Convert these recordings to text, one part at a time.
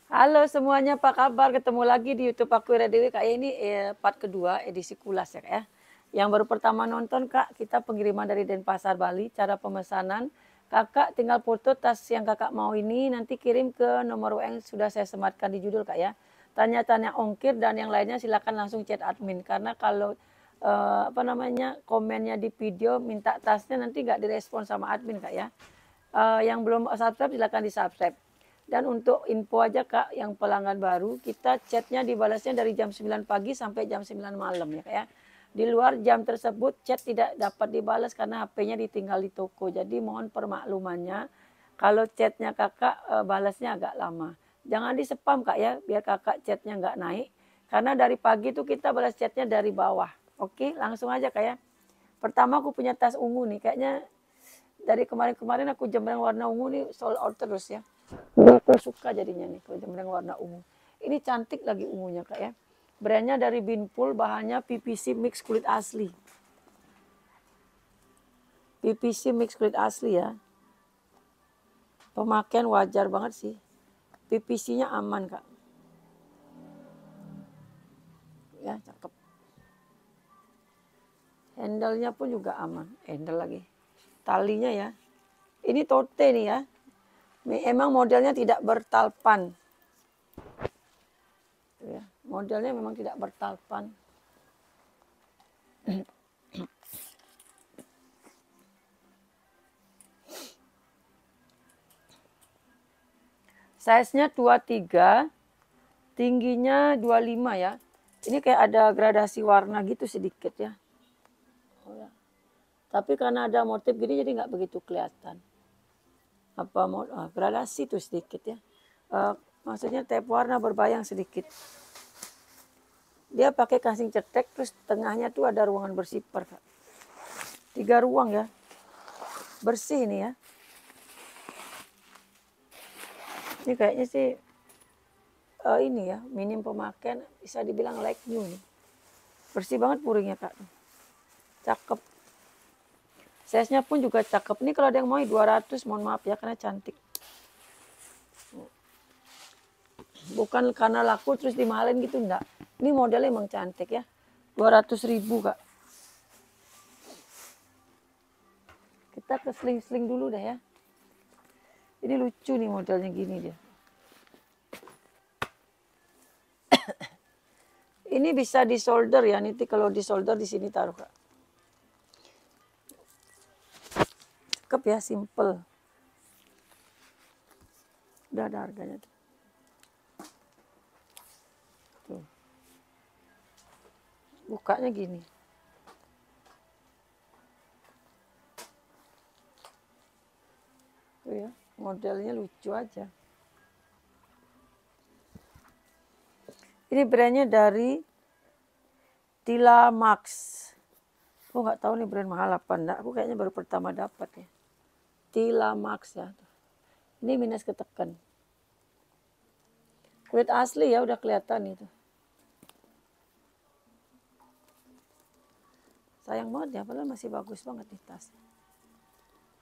Halo semuanya, apa kabar? Ketemu lagi di YouTube aku Ira Dewi. Kak, ini part kedua edisi Kulas ya Kak ya. Yang baru pertama nonton Kak, kita pengiriman dari Denpasar Bali, cara pemesanan. Kakak tinggal foto tas yang kakak mau ini, nanti kirim ke nomor WA yang sudah saya sematkan di judul Kak ya. Tanya-tanya ongkir dan yang lainnya silakan langsung chat admin. Karena kalau komennya di video minta tasnya nanti nggak direspon sama admin Kak ya. Yang belum subscribe silakan di subscribe. Dan untuk info aja Kak, yang pelanggan baru, kita chatnya dibalasnya dari jam 9 pagi sampai jam 9 malam ya Kak ya. Di luar jam tersebut chat tidak dapat dibalas karena HP-nya ditinggal di toko. Jadi mohon permaklumannya kalau chatnya kakak balasnya agak lama. Jangan di spam Kak ya, biar kakak chatnya nggak naik. Karena dari pagi tuh kita balas chatnya dari bawah. Oke, langsung aja Kak ya. Pertama aku punya tas ungu nih, kayaknya dari kemarin-kemarin aku jembreng warna ungu nih sold out terus ya. Aku suka jadinya nih kalau jembreng warna ungu. Ini cantik lagi ungunya Kak ya. Brandnya dari Binpool, bahannya PVC mix kulit asli. PVC mix kulit asli ya. Pemakaian wajar banget sih. PVC-nya aman Kak. Ya cakep. Handle-nya pun juga aman. Handle lagi. Talinya ya. Ini tote nih ya. Emang modelnya tidak bertalpan. Ya, modelnya memang tidak bertalpan. Size-nya 23, tingginya 25 ya. Ini kayak ada gradasi warna gitu sedikit ya. Oh ya. Tapi karena ada motif gini jadi nggak begitu kelihatan. Gradasi tuh sedikit ya. Maksudnya tep warna berbayang sedikit. Dia pakai casing cetek, terus tengahnya tuh ada ruangan bersifar Kak. 3 ruang ya. Bersih ini ya. Ini kayaknya sih ini ya, minim pemakaian, bisa dibilang like new nih. Bersih banget puringnya Kak. Cakep. Size-nya pun juga cakep. Ini kalau ada yang mau 200, mohon maaf ya karena cantik. Bukan karena laku terus dimahalin gitu enggak. Ini modelnya emang cantik ya. 200.000 Kak. Kita ke sling-sling dulu deh ya. Ini lucu nih modelnya gini dia. Ini bisa di solder ya. Nanti kalau di solder di sini taruh Kak. Cakep ya, simple. Udah ada harganya tuh. Tuh. Bukanya gini. Tuh ya, modelnya lucu aja. Ini brandnya dari Tila Max. Aku nggak tahu nih brand mahal apa enggak. Aku kayaknya baru pertama dapat ya. Tila Max ya. Ini minus ketekan. Kulit asli ya, udah kelihatan itu. Sayang banget ya, padahal masih bagus banget nih tas.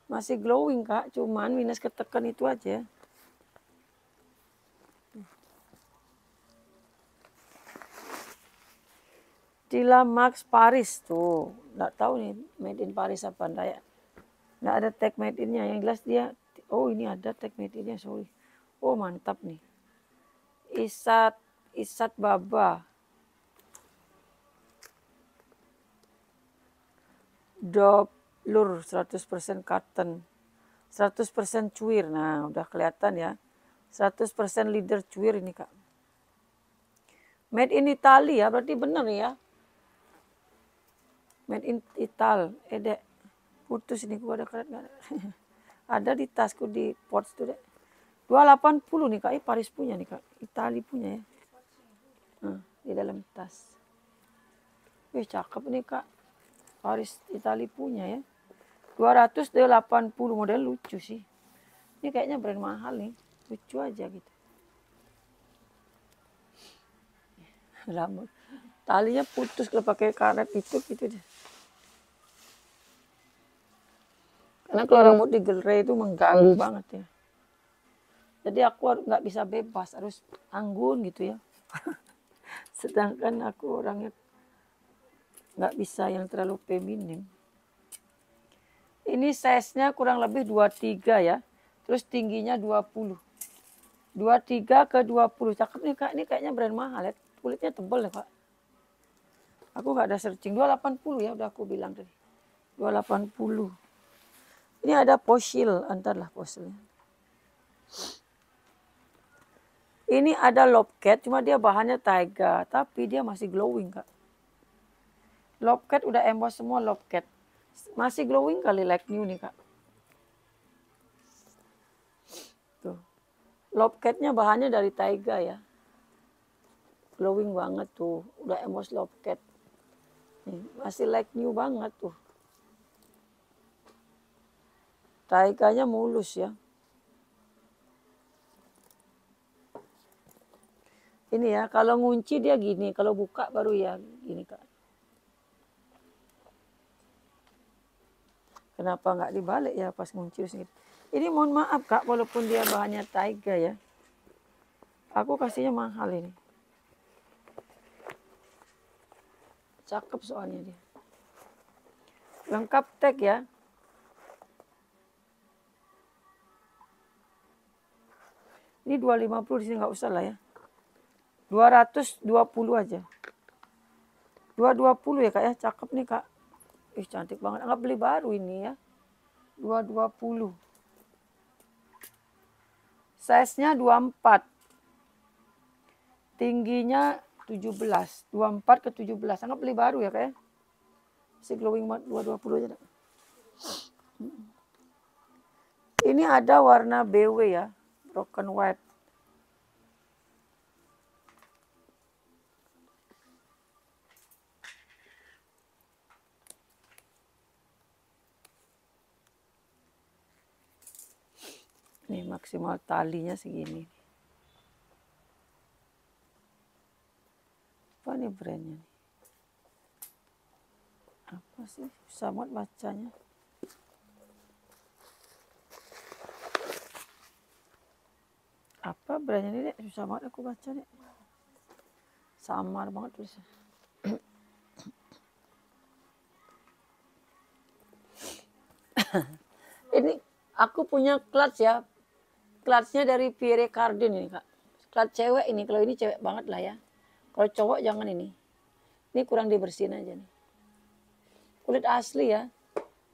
Masih glowing Kak, cuman minus ketekan itu aja. Tila Max Paris tuh, nggak tahu nih made in Paris apa enggak ya. Nggak ada tag made innya, yang jelas dia, oh ini ada tag made innya, sorry. Oh mantap nih. Isat Baba. Doblur 100% cotton. 100% cuir. Nah, udah kelihatan ya. 100% leader cuir ini, Kak. Made in Italy ya, berarti benar ya. Made in Ital. Dek. Putus ini gua ada karet enggak? Ada di tasku di Pots tuh, Dek. 280 nih, Kak. Ini Paris punya nih, Kak. Itali punya ya. Nah, di dalam tas. Wih, cakep nih, Kak. Paris Itali punya ya. 280 model lucu sih. Ini kayaknya brand mahal nih. Lucu aja gitu. Lama. Talinya putus kalau pakai karet itu gitu deh. Karena kalau rambut digelre itu mengganggu banget ya. Jadi aku nggak bisa bebas, harus anggun gitu ya. Sedangkan aku orangnya nggak bisa yang terlalu feminim. Ini size-nya kurang lebih 23 ya. Terus tingginya 20. 23 ke 20. Cakep nih Kak. Ini kayaknya brand mahal ya. Kulitnya tebal ya Kak. Aku nggak ada searching. 280 ya udah aku bilang tadi. 280. Ini ada Fossil, antarlah Fossilnya. Ini ada Lobcat, cuma dia bahannya taiga, tapi dia masih glowing Kak. Lobcat udah emboss semua Lobcat. Masih glowing kali like new nih Kak. Tuh. Lobcatnya bahannya dari taiga ya. Glowing banget tuh, udah emboss Lobcat. Nih, masih like new banget tuh. Taiganya mulus ya. Ini ya, kalau ngunci dia gini, kalau buka baru ya gini Kak. Kenapa nggak dibalik ya pas ngunci gitu. Ini mohon maaf Kak, walaupun dia bahannya taiga ya. Aku kasihnya mahal ini. Cakep soalnya dia. Lengkap tag ya. Ini 250 di sini nggak usah lah ya. 220 aja. 220 ya Kak ya, cakep nih Kak. Ih cantik banget, nggak beli baru ini ya. 220. Size-nya 24. Tingginya 17. 24 ke 17. Anggap beli baru ya Kak ya. Masih glowing banget, 220 aja. Ini ada warna BW ya, broken white. Nih maksimal talinya segini. Apa nih brandnya nih? Apa sih? Susah banget bacanya. Apa brandnya ini dek? Susah banget aku baca dek. Samar banget tulisnya. Ini aku punya clutch ya. Clutchnya dari Pierre Cardin ini Kak. Clutch cewek ini, kalau ini cewek banget lah ya. Kalau cowok jangan ini. Ini kurang dibersihin aja nih. Kulit asli ya.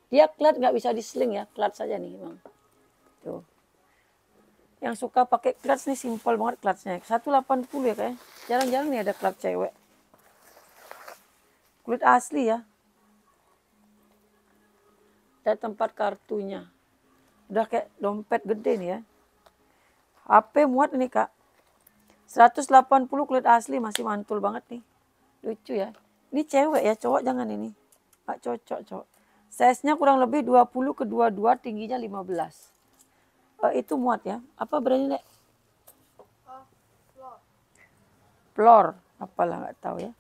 Dia clutch nggak bisa diseling ya, clutch saja nih bang. Tuh. Yang suka pakai clutch nih simpel banget clutchnya. 180 ya kayak. Jarang-jarang nih ada clutch cewek. Kulit asli ya. Ada tempat kartunya. Udah kayak dompet gede nih ya. HP muat ini Kak. 180 kulit asli masih mantul banget nih. Lucu ya. Ini cewek ya, cowok jangan ini. Nggak cocok cowok. Size-nya kurang lebih 20 ke 22, tingginya 15. Itu muat ya. Apa brandnya Dek? Flor. Apalah nggak tahu ya.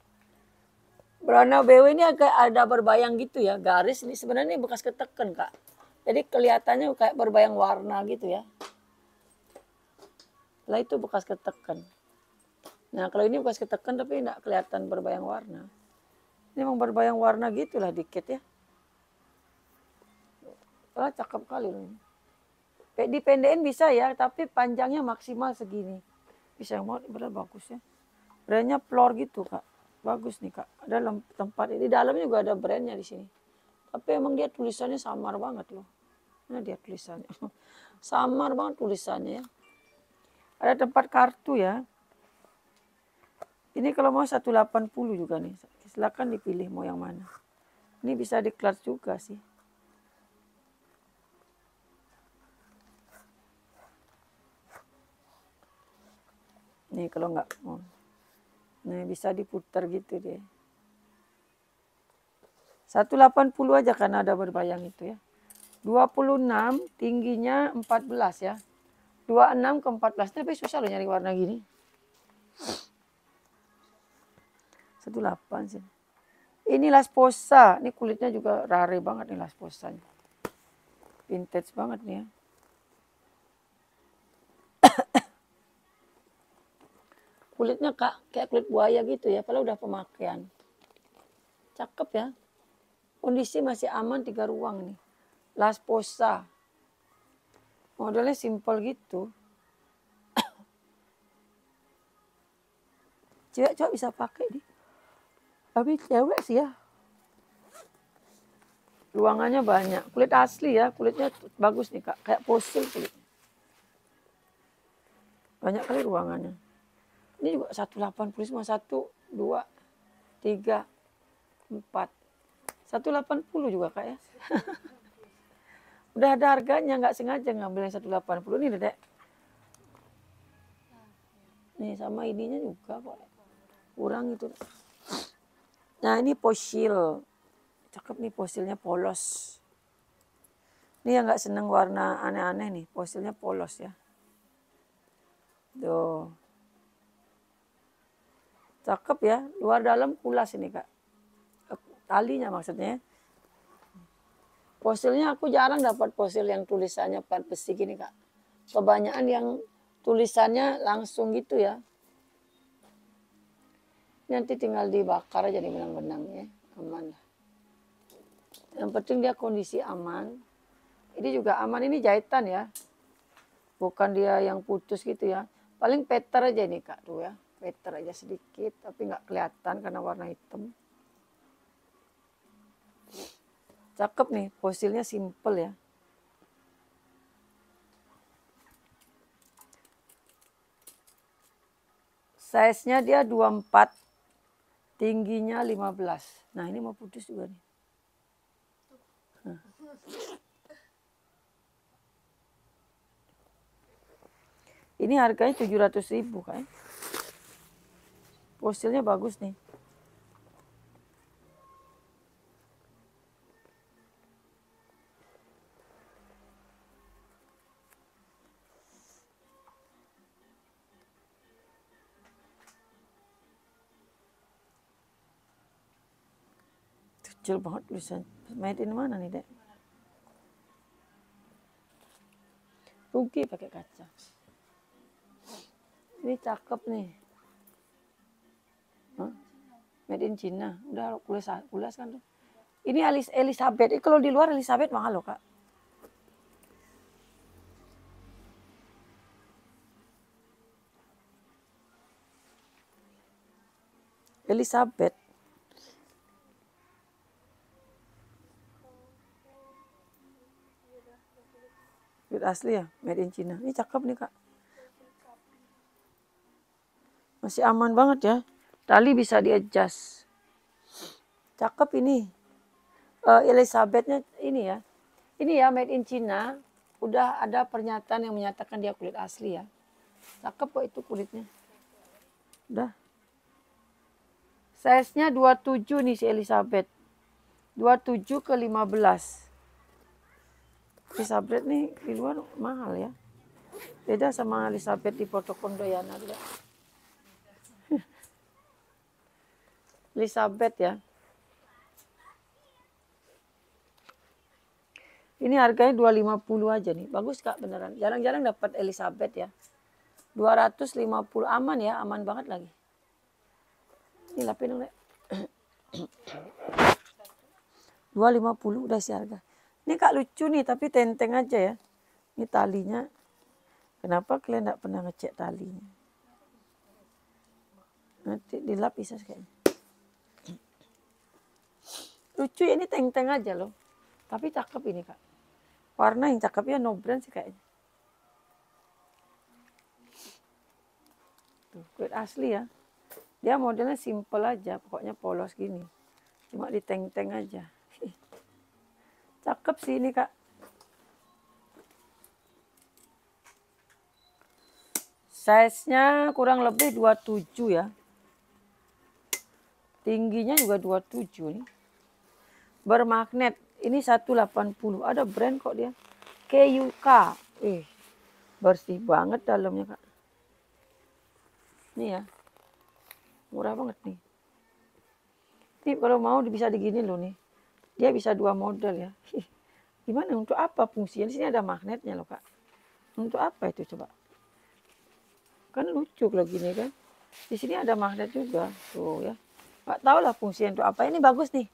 Warna BW ini agak ada berbayang gitu ya. Garis ini sebenarnya bekas ketekan Kak. Jadi kelihatannya kayak berbayang warna gitu ya. Lah itu bekas ketekan. Nah kalau ini bekas ketekan tapi tidak kelihatan berbayang warna. Ini memang berbayang warna gitulah dikit ya. Oh, cakep kali loh. Dipendekin bisa ya, tapi panjangnya maksimal segini. Bisa yang mau, benar bagus ya. Brandnya Flor gitu Kak. Bagus nih Kak. Ada tempat di dalamnya juga ada brandnya di sini. Tapi emang dia tulisannya samar banget loh. Nah dia tulisannya. Samar banget tulisannya ya. Ada tempat kartu ya. Ini kalau mau 180 juga nih. Silakan dipilih mau yang mana. Ini bisa di clutch juga sih. Nih kalau nggak mau. Nih bisa diputar gitu deh. 180 aja karena ada berbayang itu ya. 26 tingginya 14 ya. 26 ke 14 tapi susah loh nyari warna gini. 18 sih. Ini Las Posa, ini kulitnya juga rare banget nih Las Posanya. Vintage banget nih ya. Kulitnya Kak, kayak kulit buaya gitu ya, padahal udah pemakaian. Cakep ya. Kondisi masih aman 3 ruang nih. Las Posa. Modelnya simple gitu. Cewek-cewek bisa pakai nih. Tapi cewek sih ya. Ruangannya banyak. Kulit asli ya, kulitnya bagus nih Kak. Kayak fosil kulit. Banyak kali ruangannya. Ini juga 180 cuma 1, 2, 3, 4. 180 juga Kak ya. Udah ada harganya, nggak sengaja ngambil yang 180. Nih Dedek. Nih sama ininya juga kok. Kurang itu. Nah ini fosil. Cakep nih fosilnya polos. Ini yang nggak seneng warna aneh-aneh nih. Fosilnya polos ya. Tuh. Cakep ya. Luar dalam kulas ini Kak. Talinya maksudnya. Fosilnya aku jarang dapat fosil yang tulisannya plat besi gini Kak. Kebanyakan yang tulisannya langsung gitu ya. Nanti tinggal dibakar aja di benang-benang ya. Aman lah. Yang penting dia kondisi aman. Ini juga aman, ini jahitan ya. Bukan dia yang putus gitu ya. Paling peter aja nih Kak tuh ya. Peter aja sedikit tapi nggak kelihatan karena warna hitam. Cakep nih, fosilnya simple ya. Size-nya dia 24, tingginya 15. Nah ini mau putus juga nih. Nah. Ini harganya 700.000 kan. Fosilnya bagus nih. Kecil banget tulisan. Made in mana nih Dek? Rugi pakai kaca. Ini cakep nih. Hah? Made in China. Udah kulas kan tuh. Ini Elizabeth. Kalau di luar Elizabeth mahal loh Kak. Elizabeth. Kulit asli ya, made in China. Ini cakep nih Kak. Masih aman banget ya. Tali bisa di-adjust. Cakep ini. Elizabethnya ini ya. Ini ya made in China. Udah ada pernyataan yang menyatakan dia kulit asli ya. Cakep kok itu kulitnya. Udah. Size-nya 27 nih si Elizabeth. 27 ke 15. Elizabeth nih di luar mahal ya. Beda sama Elizabeth di Portokondoyana juga. Elizabeth ya. Ini harganya 250 aja nih. Bagus Kak beneran. Jarang-jarang dapat Elizabeth ya. 250 aman ya, aman banget lagi. Ini lapin dong, Dek. 250 udah si harga. Ini Kak lucu nih, tapi tenteng aja ya. Ini talinya. Kenapa kalian enggak pernah ngecek talinya? Nanti dilap bisa kayaknya. Lucu ya, ini teng-teng aja loh. Tapi cakep ini Kak. Warna yang cakepnya no brand sih kayaknya. Tuh, kulit asli ya. Dia modelnya simple aja, pokoknya polos gini. Cuma diteng-teng aja. Cakep sih ini Kak. Size-nya kurang lebih 27 ya. Tingginya juga 27 nih. Bermagnet. Ini 180. Ada brand kok dia. KUK. Bersih banget dalamnya Kak. Ini ya. Murah banget nih. Ini kalau mau bisa digini loh nih. Dia bisa 2 model ya. Gimana untuk apa fungsinya? Di sini ada magnetnya loh Kak. Untuk apa itu coba? Kan lucu kalau gini kan. Di sini ada magnet juga, tuh ya. Nggak tahu lah fungsinya untuk apa. Ini bagus nih.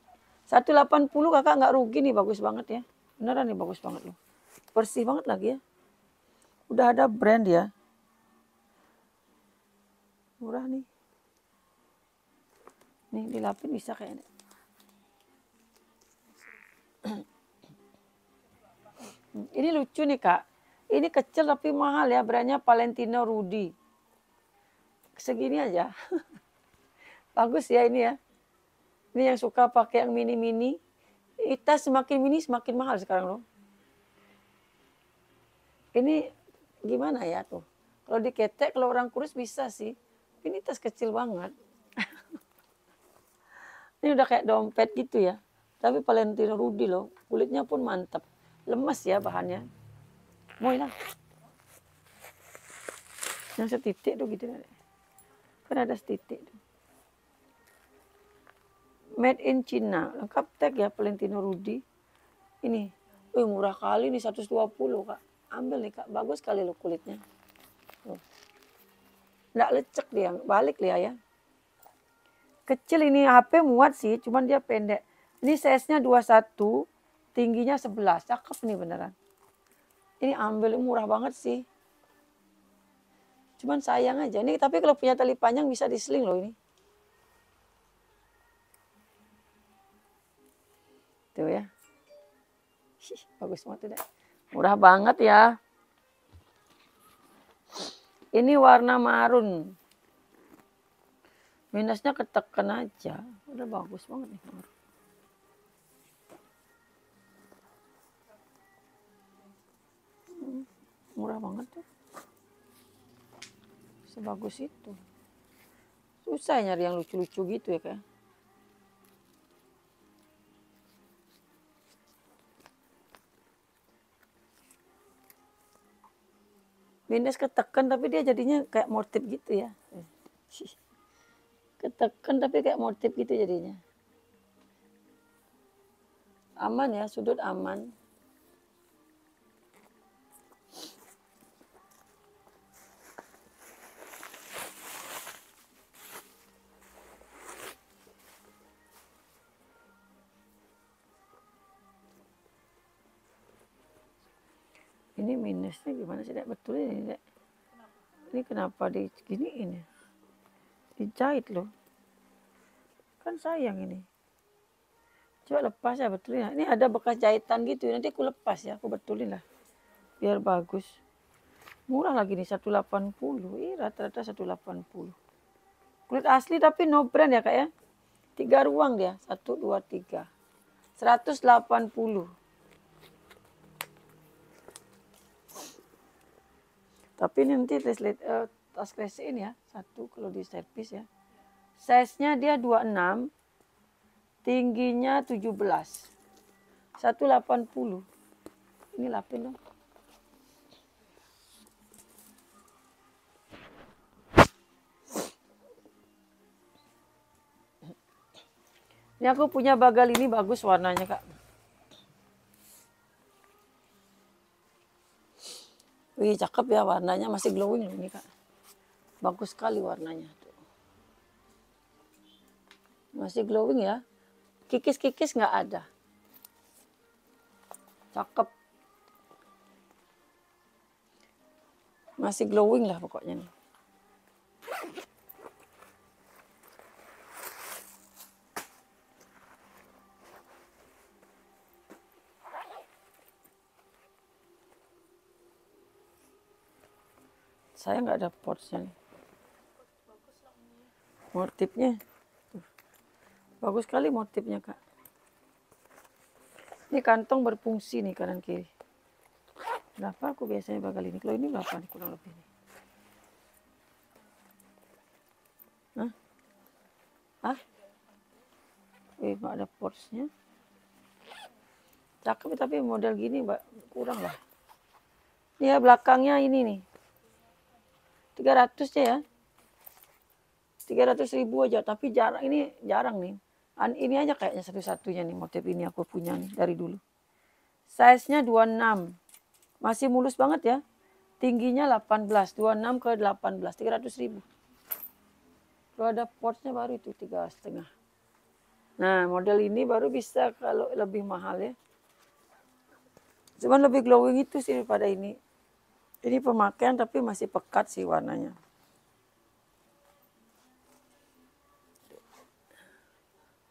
180 kakak nggak rugi nih, bagus banget ya. Beneran nih bagus banget loh. Bersih banget lagi ya. Udah ada brand ya. Murah nih. Nih dilapin bisa kayaknya. Ini lucu nih kak. Ini kecil tapi mahal ya. Brandnya Valentino Rudy. Segini aja. Bagus ya ini ya. Ini yang suka pakai yang mini-mini. Tas semakin mini semakin mahal sekarang loh. Ini gimana ya tuh. Kalau diketek kalau orang kurus bisa sih. Ini tas kecil banget. Ini udah kayak dompet gitu ya. Tapi Valentino Rudy loh. Kulitnya pun mantap. Lemas ya bahannya. Mau lah. Yang setitik tuh gitu. Kan ada setitik tuh. Made in China. Lengkap tag ya Valentino Rudy. Ini. Murah kali nih 120 kak. Ambil nih kak. Bagus kali loh kulitnya. Tuh. Nggak lecek dia. Balik dia ya. Kecil ini HP muat sih. Cuman dia pendek. Ini size-nya 21. Tingginya 11. Cakep nih beneran. Ini ambil murah banget sih. Cuman sayang aja. Ini tapi kalau punya tali panjang bisa diseling loh ini. Tuh ya. Bagus banget udah. Murah banget ya. Ini warna marun. Minusnya ketekan aja. Udah bagus banget nih. Murah banget tuh. Sebagus itu. Susah nyari yang lucu-lucu gitu ya kayak. Minus ketekan tapi dia jadinya kayak motif gitu ya. Ketekan tapi kayak motif gitu jadinya. Aman ya, sudut aman. Ini minusnya gimana sih, Dek? Betul ini, Dek. Ini kenapa diginiin ya? Dijahit loh. Kan sayang ini. Coba lepas ya, betulin ya. Ini ada bekas jahitan gitu. Nanti aku lepas ya, aku betulin lah. Biar bagus. Murah lagi nih, 180. Rata-rata 180. Kulit asli tapi no brand ya, Kak ya. 3 ruang dia. 1, 2, 3. 180. Tapi ini nanti tas kresein ya. 1 kalau di servis ya. Size-nya dia 26. Tingginya 17. 180. Ini lapin dong. Ini aku punya bagal ini bagus warnanya, Kak. Wih, cakep ya warnanya, masih glowing loh ini, Kak. Bagus sekali warnanya. Masih glowing ya. Kikis-kikis nggak ada. Cakep. Masih glowing lah pokoknya nih. Saya nggak ada portsnya nih. Motifnya. Bagus sekali motifnya, Kak. Ini kantong berfungsi nih kanan kiri. Berapa aku biasanya bagal ini? Kalau ini berapa nih kurang lebih nih? Hah? Hah? Wih, nggak ada portsnya. Cakep tapi model gini kurang lah. Ini ya belakangnya ini nih. 300 ya. 300.000 aja, tapi jarang ini jarang nih. Ini aja kayaknya satu-satunya nih motif ini aku punya nih dari dulu. Size-nya 26. Masih mulus banget ya. Tingginya 18, 26 ke 18, 300.000. Kalau ada portsnya baru itu 3,5. Nah, model ini baru bisa kalau lebih mahal ya. Cuman lebih glowing itu sih daripada ini. Ini pemakaian tapi masih pekat sih warnanya.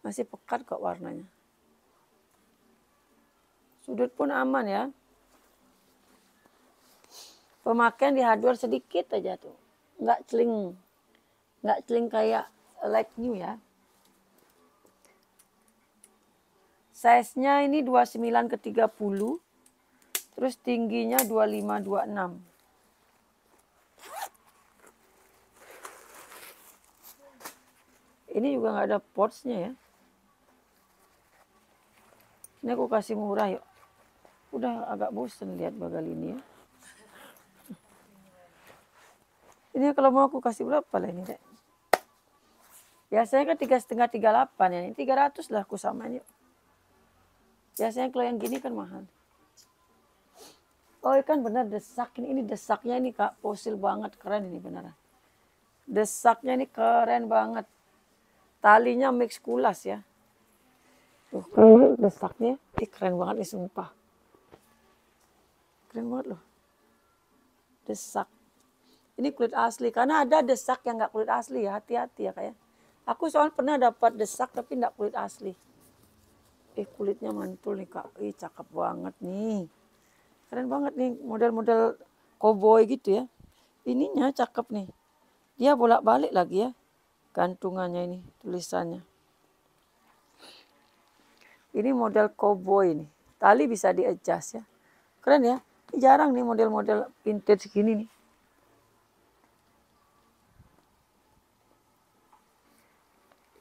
Masih pekat kok warnanya. Sudut pun aman ya. Pemakaian di hardware sedikit aja tuh. Nggak celing kayak like new ya. Size-nya ini 29 ke 30. Terus tingginya 25, 26. Ini juga nggak ada ports-nya ya. Ini aku kasih murah yuk. Udah agak bosen lihat bagal ini ya. Ini kalau mau aku kasih berapa lah ini dek? Biasanya kan 3,5, 38 ya. Ini 300 lah aku samain yuk. Biasanya kalau yang gini kan mahal. Oh kan benar desak ini desaknya ini kak fosil banget, keren ini beneran. Desaknya ini keren banget. Talinya mix kulas ya. Tuh desaknya, keren banget nih sumpah. Keren banget loh. Desak. Ini kulit asli karena ada desak yang nggak kulit asli ya, hati-hati ya kayak. Aku soalnya pernah dapat desak tapi nggak kulit asli. Kulitnya mantul nih kak, cakep banget nih. Keren banget nih model-model cowboy gitu ya. Ininya cakep nih. Dia bolak-balik lagi ya. Gantungannya ini tulisannya. Ini model cowboy nih. Tali bisa di-adjust ya. Keren ya. Jarang nih model-model vintage gini nih.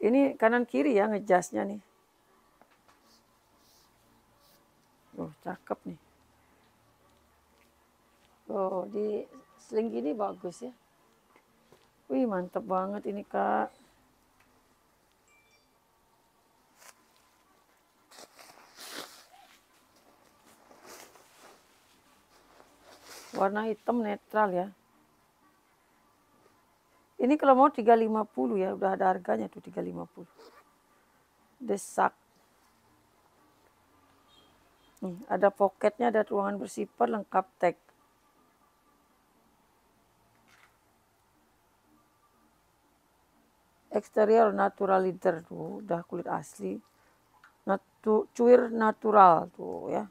Ini kanan kiri ya ngejasnya nih. Oh cakep nih. Oh di sling gini bagus ya. Wih mantep banget ini kak. Warna hitam netral ya. Ini kalau mau 350 ya, udah ada harganya tuh 350. Desak. Ada poketnya, ada ruangan bersifar, lengkap tag. Eksterior natural leather tuh, udah kulit asli. Cuir natural tuh ya.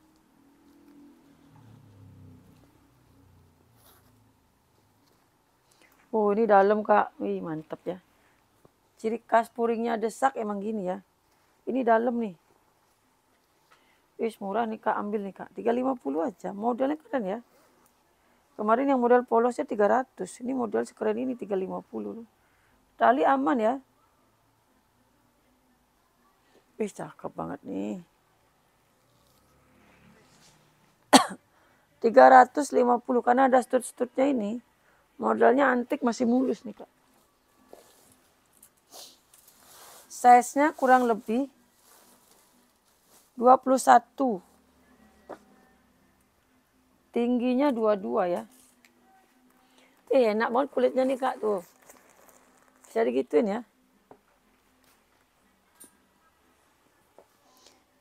Oh ini dalam kak, wih mantep ya. Ciri khas puringnya desak emang gini ya. Ini dalam nih. Wih murah nih kak, ambil nih kak. 350 aja, modelnya keren ya. Kemarin yang model polosnya 300, ini model sekeren ini 350. Tali aman ya. Wih cakep banget nih. 350 karena ada stud-studnya ini. Modelnya antik masih mulus nih kak. Size-nya kurang lebih 21. Tingginya 22 ya. Enak banget kulitnya nih kak tuh. Bisa digituin ya.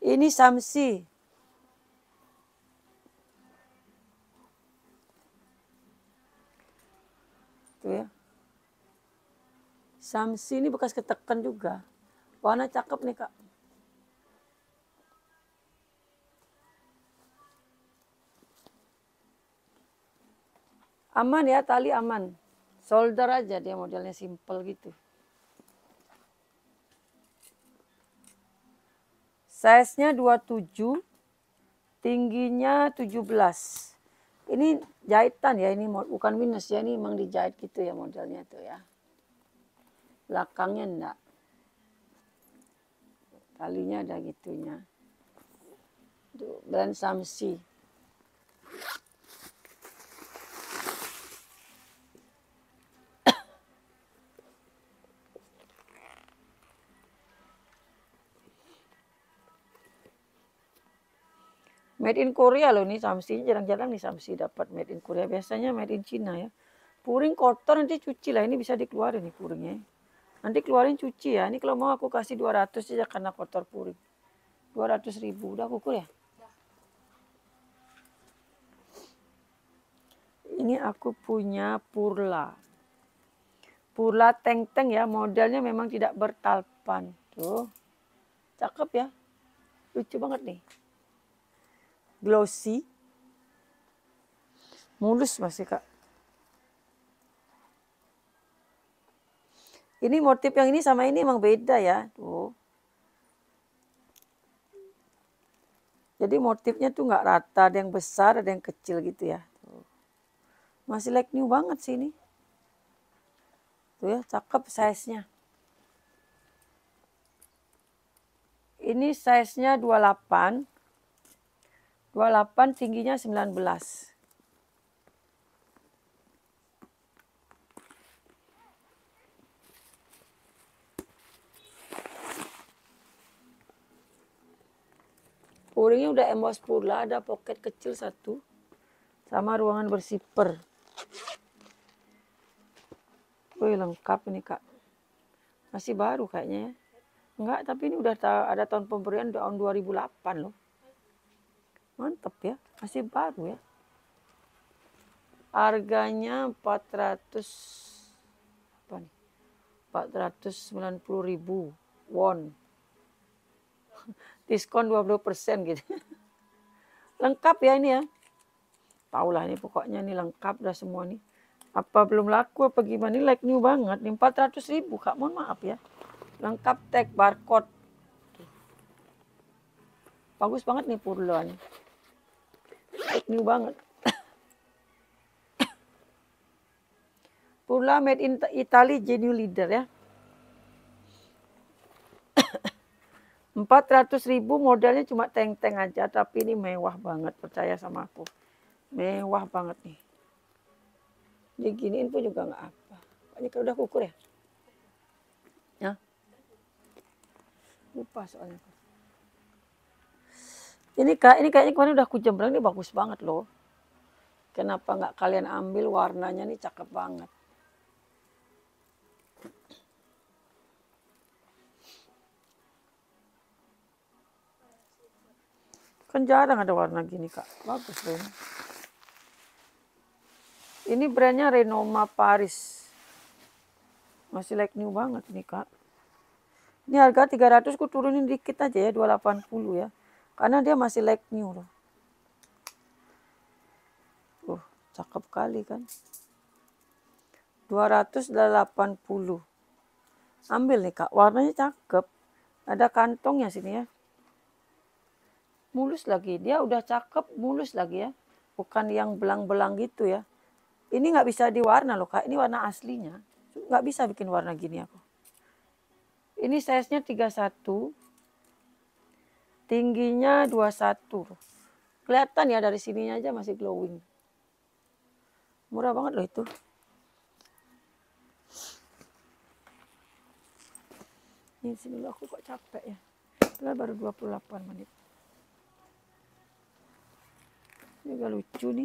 Ini Samsi. Tuh ya. Samsi ini bekas ketekan juga. Warna cakep nih kak. Aman ya, tali aman. Solder aja dia modelnya simple gitu. Size-nya 27, tingginya 17. Ini jahitan ya, ini bukan minus ya, ini memang dijahit gitu ya modelnya tuh ya. Belakangnya enggak. Talinya ada gitunya. Tuh, brand Samsi. Made in Korea loh nih Samsi, jarang-jarang nih Samsi dapat made in Korea. Biasanya made in China ya. Puring kotor nanti cuci lah, ini bisa dikeluarin nih puringnya. Nanti keluarin cuci ya. Ini kalau mau aku kasih 200 aja karena kotor puring. 200.000. Udah kukur ya? Ini aku punya Purla. Purla teng-teng ya. Modelnya memang tidak bertalpan. Tuh. Cakep ya. Lucu banget nih. Glossy. Mulus masih Kak. Ini motif yang ini sama ini emang beda ya. Tuh. Jadi motifnya tuh nggak rata, ada yang besar, ada yang kecil gitu ya. Tuh. Masih like new banget sih ini. Tuh ya, cakep size-nya. Ini size-nya 28. 28 tingginya 19. Puringnya udah emboss Purla, ada pocket kecil satu. Sama ruangan bersiper. Wih, lengkap ini Kak. Masih baru kayaknya ya. Enggak, tapi ini udah ada tahun pemberian tahun 2008 loh. Mantap ya, masih baru ya. Harganya 490.000 won. Diskon 20% gitu. Lengkap ya ini ya. Taulah ini pokoknya ini lengkap dah semua nih. Apa belum laku apa gimana? Ini like new banget. Nih 400.000 Kak, mohon maaf ya. Lengkap tag barcode. Bagus banget nih Purla nih. Like new banget. Purla made in Italy, genuine leader ya. 400.000 modalnya cuma teng-teng aja, tapi ini mewah banget, percaya sama aku. Mewah banget nih. Diginiin pun juga nggak apa. Pokoknya kalau udah kukur ya. Ya. Lupa soalnya. Ini kayaknya kemarin udah aku jembrang, ini bagus banget loh. Kenapa nggak kalian ambil, warnanya nih cakep banget. Kan jarang ada warna gini Kak. Bagus loh ini. Ini brandnya Renoma Paris. Masih like new banget nih Kak. Ini harga 300 ku turunin dikit aja ya, 280 ya. Karena dia masih like new loh. Cakep kali kan. 280. Ambil nih Kak, warnanya cakep. Ada kantongnya sini ya. Mulus lagi, dia udah cakep, mulus lagi ya. Bukan yang belang-belang gitu ya. Ini nggak bisa diwarna loh Kak, ini warna aslinya. Nggak bisa bikin warna gini aku. Ini size-nya 31. Tingginya 21. Kelihatan ya dari sininya aja masih glowing. Murah banget loh itu. Ini sini dulu, aku kok capek ya. Padahal baru 28 menit. Ini juga lucu nih.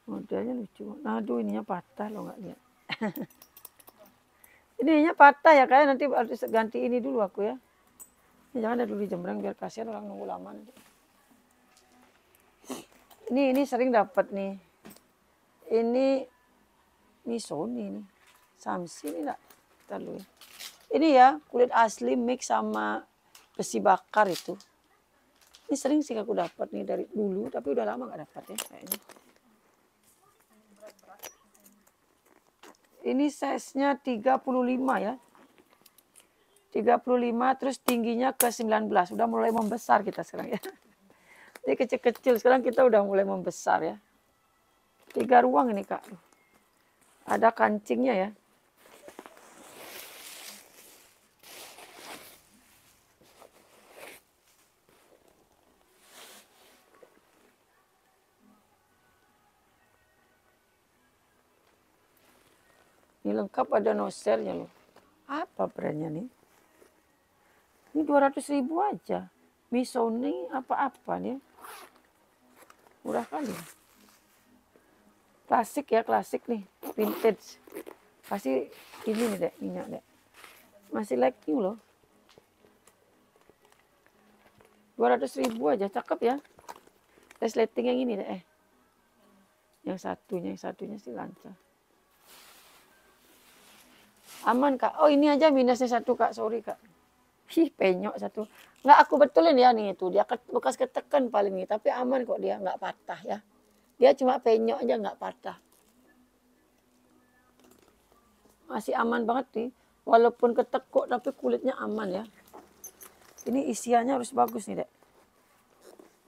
Modelnya lucu. Aduh, ininya patah loh, nggak lihat. Ininya patah ya, kayak nanti harus ganti ini dulu aku ya. Ini jangan ada dulu di jembrang biar kasihan orang nunggu lama nanti. Ini sering dapat nih. Ini Sony nih. Samsung ini enggak. Ntar dulu ya. Ini ya, kulit asli mix sama besi bakar itu. Ini sering sih aku dapat nih dari dulu, tapi udah lama nggak dapat ya kayaknya. Ini size-nya 35 ya. 35 terus tingginya ke 19. Udah mulai membesar kita sekarang ya. Ini kecil-kecil, sekarang kita udah mulai membesar ya. 3 ruang ini Kak. Ada kancingnya ya. Ini lengkap ada nosernya loh. Apa brandnya nih? Ini 200.000 aja. Missoni apa-apa nih. Murah kali. Klasik ya, klasik nih. Vintage. Pasti ini nih dek, minyak dek. Masih lagging loh. 200.000 aja, cakep ya. Resleting yang ini deh. Yang satunya sih lancar. Aman Kak. Oh ini aja minusnya 1 Kak, sorry Kak. Penyok 1. Nggak aku betulin ya nih itu. Dia bekas ketekan paling nih, tapi aman kok dia, nggak patah ya. Dia cuma penyok aja nggak patah. Masih aman banget nih. Walaupun ketekuk tapi kulitnya aman ya. Ini isiannya harus bagus nih Dek.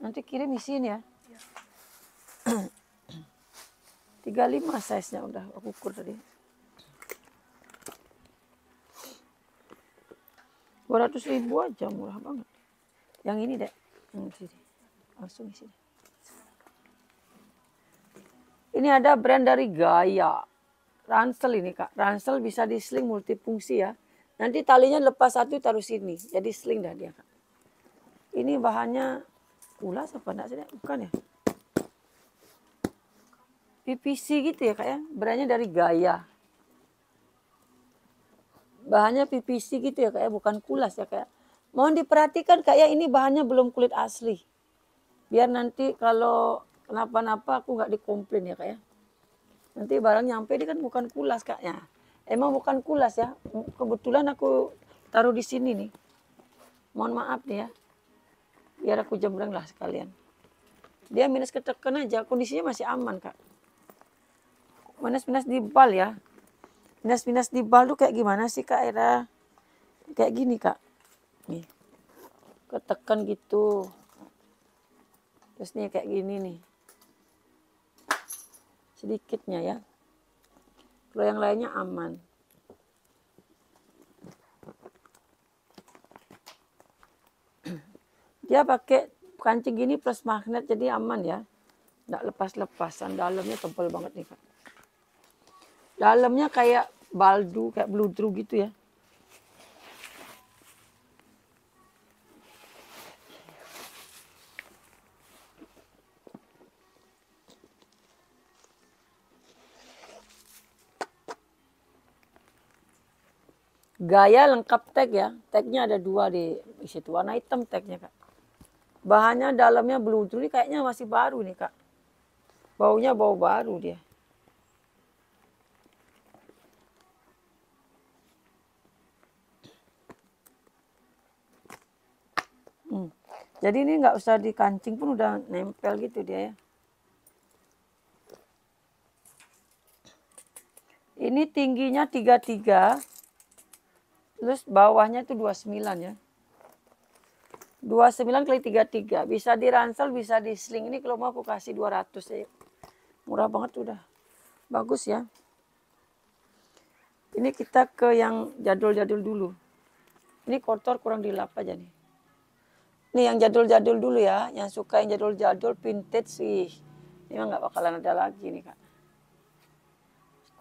Nanti kirim isiin ya. 35 size-nya udah aku ukur tadi. 200.000 aja, murah banget. Yang ini Dek, yang sini. Langsung isi. Ini ada brand dari Gaya. Ransel ini Kak. Ransel bisa di sling multifungsi ya. Nanti talinya lepas satu taruh sini. Jadi sling dah dia Kak. Ini bahannya kulas apa enggak sih? Bukan ya? PVC gitu ya Kak ya. Brandnya dari Gaya. Bahannya PVC gitu ya Kak ya. Bukan kulas ya Kak ya. Mohon diperhatikan Kak ya. Ini bahannya belum kulit asli. Biar nanti kalau kenapa-napa aku nggak dikomplain ya Kak ya. Nanti barang nyampe ini kan bukan kulas Kak ya. Emang bukan kulas ya. Kebetulan aku taruh di sini nih. Mohon maaf nih ya. Biar aku jembreng lah sekalian. Dia minus ketekan aja. Kondisinya masih aman Kak. Minus-minus di bal ya. Minus-minus di bal tuh kayak gimana sih Kak Era? Kayak gini Kak. Nih. Ketekan gitu. Terus nih kayak gini nih. Sedikitnya ya. Kalau yang lainnya aman. Dia pakai kancing gini plus magnet jadi aman ya. Nggak lepas-lepasan. Dalamnya tebal banget nih Kak. Dalamnya kayak baldu, kayak bludru gitu ya. Gaya lengkap tag ya. Tagnya ada 2 di situ. Warna hitam tagnya Kak. Bahannya dalamnya bludru. Ini kayaknya masih baru nih Kak. Baunya bau baru dia. Jadi ini nggak usah dikancing pun udah nempel gitu dia ya. Ini tingginya 33. Terus bawahnya itu 29 ya. 29 kali 33. Bisa diransel, bisa di sling. Ini kalau mau aku kasih 200 ya. Murah banget udah. Bagus ya. Ini kita ke yang jadul-jadul dulu. Ini kotor kurang dilap aja nih. Nih yang jadul-jadul dulu ya. Yang suka yang jadul-jadul vintage sih. Ini nggak bakalan ada lagi nih Kak.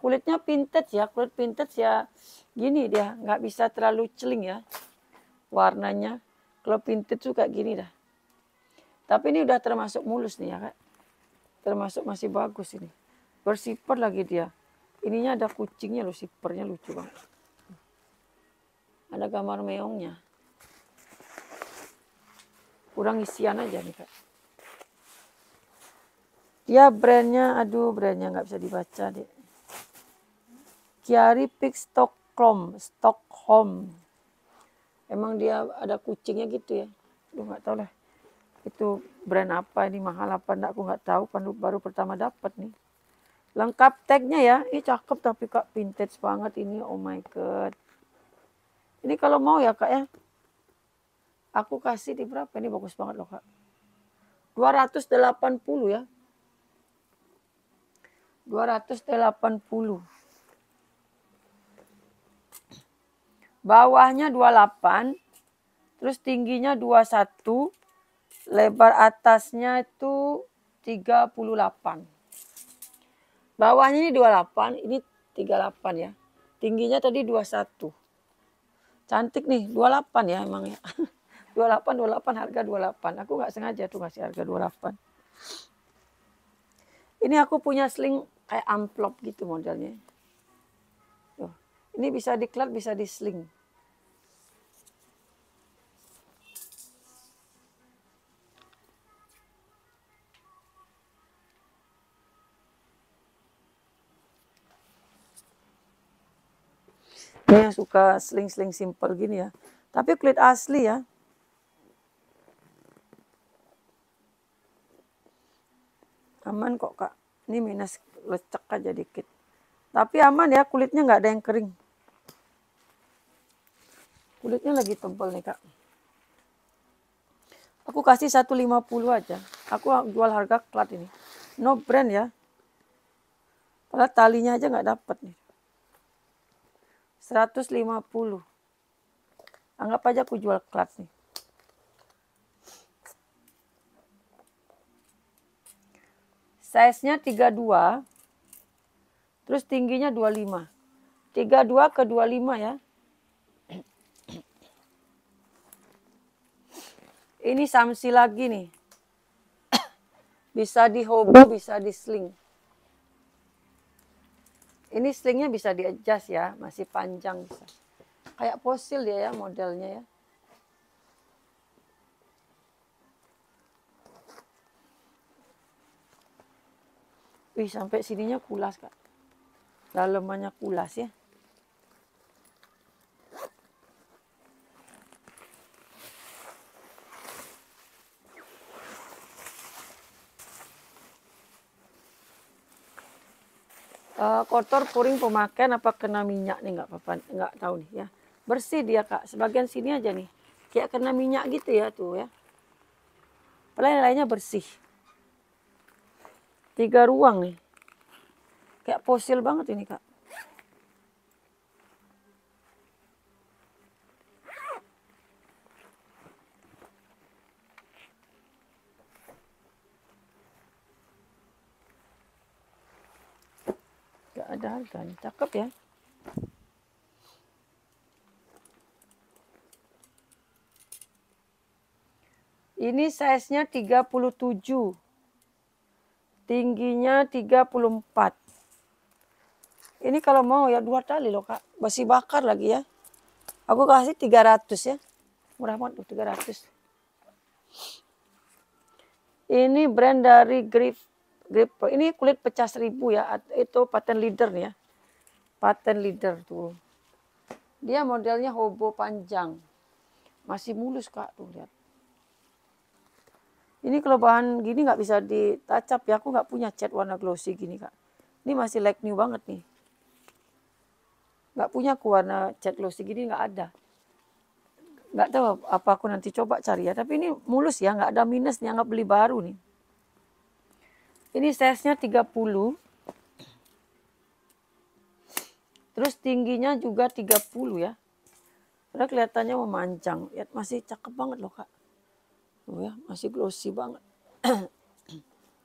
Kulitnya vintage ya. Kulit vintage ya gini dia. Nggak bisa terlalu celing ya. Warnanya. Kalau vintage tuh kayak gini dah. Tapi ini udah termasuk mulus nih ya Kak. Termasuk masih bagus ini. Bersifar lagi dia. Ininya ada kucingnya loh. Sipernya lucu banget. Ada gambar meongnya. Kurang isian aja nih Kak. Ya brandnya, aduh brandnya nggak bisa dibaca deh. Chiari Pig Stockholm. Emang dia ada kucingnya gitu ya. Aduh nggak tahu lah. Itu brand apa ini, mahal apa enggak aku nggak tahu. Baru pertama dapat nih. Lengkap tagnya ya. Ini cakep tapi Kak vintage banget ini. Oh my god. Ini kalau mau ya Kak ya. Aku kasih di berapa? Ini bagus banget loh Kak. 280 ya. 280. Bawahnya 28. Terus tingginya 21. Lebar atasnya itu 38. Bawahnya ini 28. Ini 38 ya. Tingginya tadi 21. Cantik nih. 28 ya emang ya. 28 harga 28. Aku nggak sengaja tuh ngasih harga 28. Ini aku punya sling kayak amplop gitu modelnya. Tuh. Ini bisa diklat, bisa di sling. Ini yang suka sling-sling simple gini ya. Tapi kulit asli ya. Aman kok Kak. Ini minus lecek aja dikit. Tapi aman ya, kulitnya nggak ada yang kering. Kulitnya lagi tebal nih Kak. Aku kasih 150 aja. Aku jual harga klat ini. No brand ya. Padahal talinya aja nggak dapet nih. 150. Anggap aja aku jual klat nih. Size-nya 32. Terus tingginya 25. 32 ke 25 ya. Ini samsi lagi nih. Bisa di hobo, bisa di sling. Ini slingnya bisa di adjust ya, masih panjang bisa. Kayak fosil dia ya modelnya ya. Wih, sampai sininya kulas Kak. Dalemannya kulas ya. Kotor puring pemakaian apa kena minyak nih, nggak apa-apa, nggak tahu nih ya. Bersih dia Kak, sebagian sini aja nih. Kayak kena minyak gitu ya tuh ya. Padahal yang lainnya bersih. 3 ruang nih. Kayak fosil banget ini Kak. Gak ada harga nih, cakep ya. Ini size-nya 37. Tingginya 34. Ini kalau mau ya 2 tali loh Kak. Masih bakar lagi ya. Aku kasih 300 ya. Murah banget tuh 300. Ini brand dari Grip. Ini kulit pecah 1000 ya. Itu patent leader nih ya. Patent leader tuh. Dia modelnya hobo panjang. Masih mulus Kak tuh lihat. Ini kalau bahan gini nggak bisa ditacap ya. Aku nggak punya cat warna glossy gini Kak. Ini masih like new banget nih. Nggak punya aku warna cat glossy gini, nggak ada. Nggak tahu apa aku nanti coba cari ya. Tapi ini mulus ya, nggak ada minus nih. Nggak beli baru nih. Ini size-nya 30. Terus tingginya juga 30 ya. Karena kelihatannya memanjang. Lihat masih cakep banget loh Kak. Tuh ya, masih glossy banget.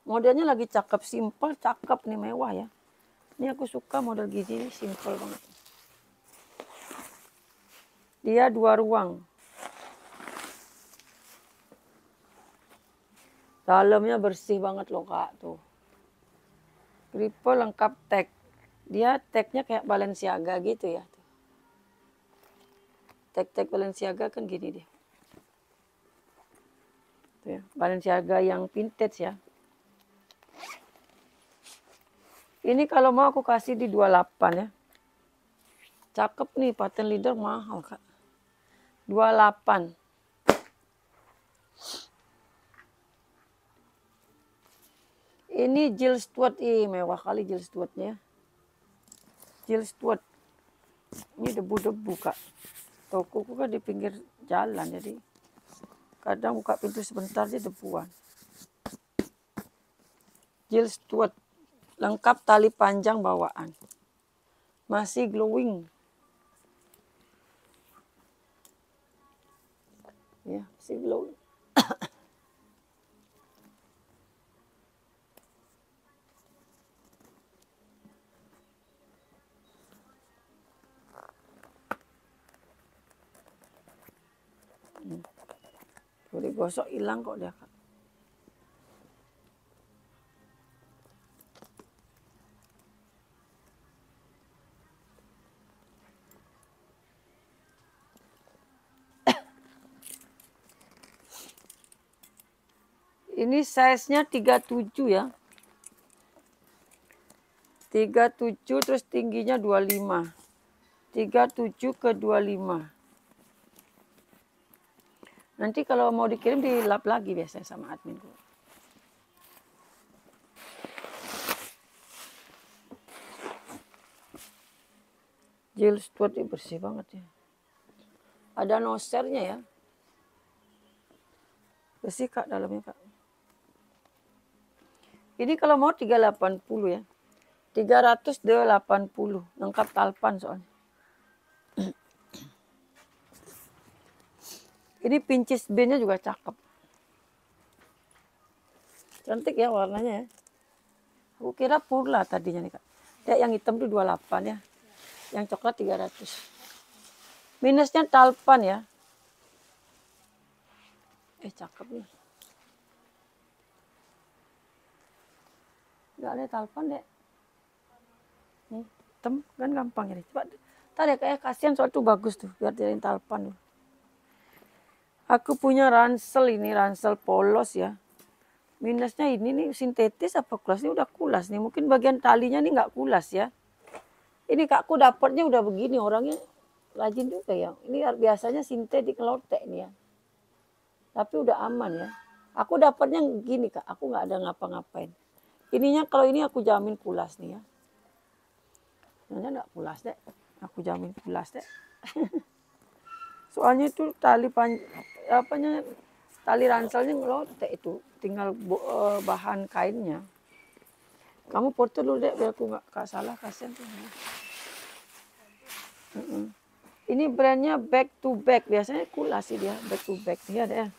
Modelnya lagi cakep, simple, cakep nih, mewah ya. Ini aku suka model gini, simple banget. Dia 2 ruang. Dalamnya bersih banget loh Kak tuh. Gripper lengkap tag. Dia tagnya kayak Balenciaga gitu ya. Tag-tag Balenciaga kan gini dia. Tuh ya, Balenciaga yang vintage ya. Ini kalau mau aku kasih di 28 ya. Cakep nih, patent leader mahal Kak. 28. Ini Jill Stuart, mewah kali Jill Stuartnya. Jill Stuart. Ini debu-debu Kak. Tokoku kan di pinggir jalan jadi kadang buka pintu sebentar aja debuan. Jill Stuart. Lengkap tali panjang bawaan. Masih glowing. Ya, masih glowing. Boleh gosok hilang kok dia Kak. Ini size-nya 37 ya. 37 terus tingginya 25. 37 ke 25. Nanti kalau mau dikirim dilap lagi biasanya sama adminku. Jill Stewart ini bersih banget ya. Ada nosernya ya. Bersih Kak dalamnya Kak. Ini kalau mau 380 ya. 380 lengkap talpan soalnya. Ini pincis B-nya juga cakep. Cantik ya warnanya ya. Aku kira purla tadinya nih Kak. Kayak yang hitam tuh 28 ya. Yang coklat 300. Minusnya talpan ya. Cakep nih. Enggak ada talpan deh. Nih, hitam kan gampang ini. Coba tadi kayak kasihan soal tuh bagus tuh biar jadiin talpan tuh. Aku punya ransel ini, ransel polos ya. Minusnya ini nih sintetis apa kulas? Ini udah kulas nih. Mungkin bagian talinya nih nggak kulas ya. Ini Kakku dapatnya udah begini, orangnya rajin juga ya. Ini biasanya sintetik lotek nih ya. Tapi udah aman ya. Aku dapatnya gini Kak, aku nggak ada ngapa-ngapain. Ininya kalau ini aku jamin kulas nih ya. Sebenarnya nggak kulas deh. Aku jamin kulas deh. Soalnya itu tali tali ranselnya ngelotek itu, tinggal bahan kainnya. Kamu foto dulu deh biar aku nggak salah, kasihan tuh. Ini brandnya Back to Back, biasanya kulas sih dia Back to Back dia ada ya.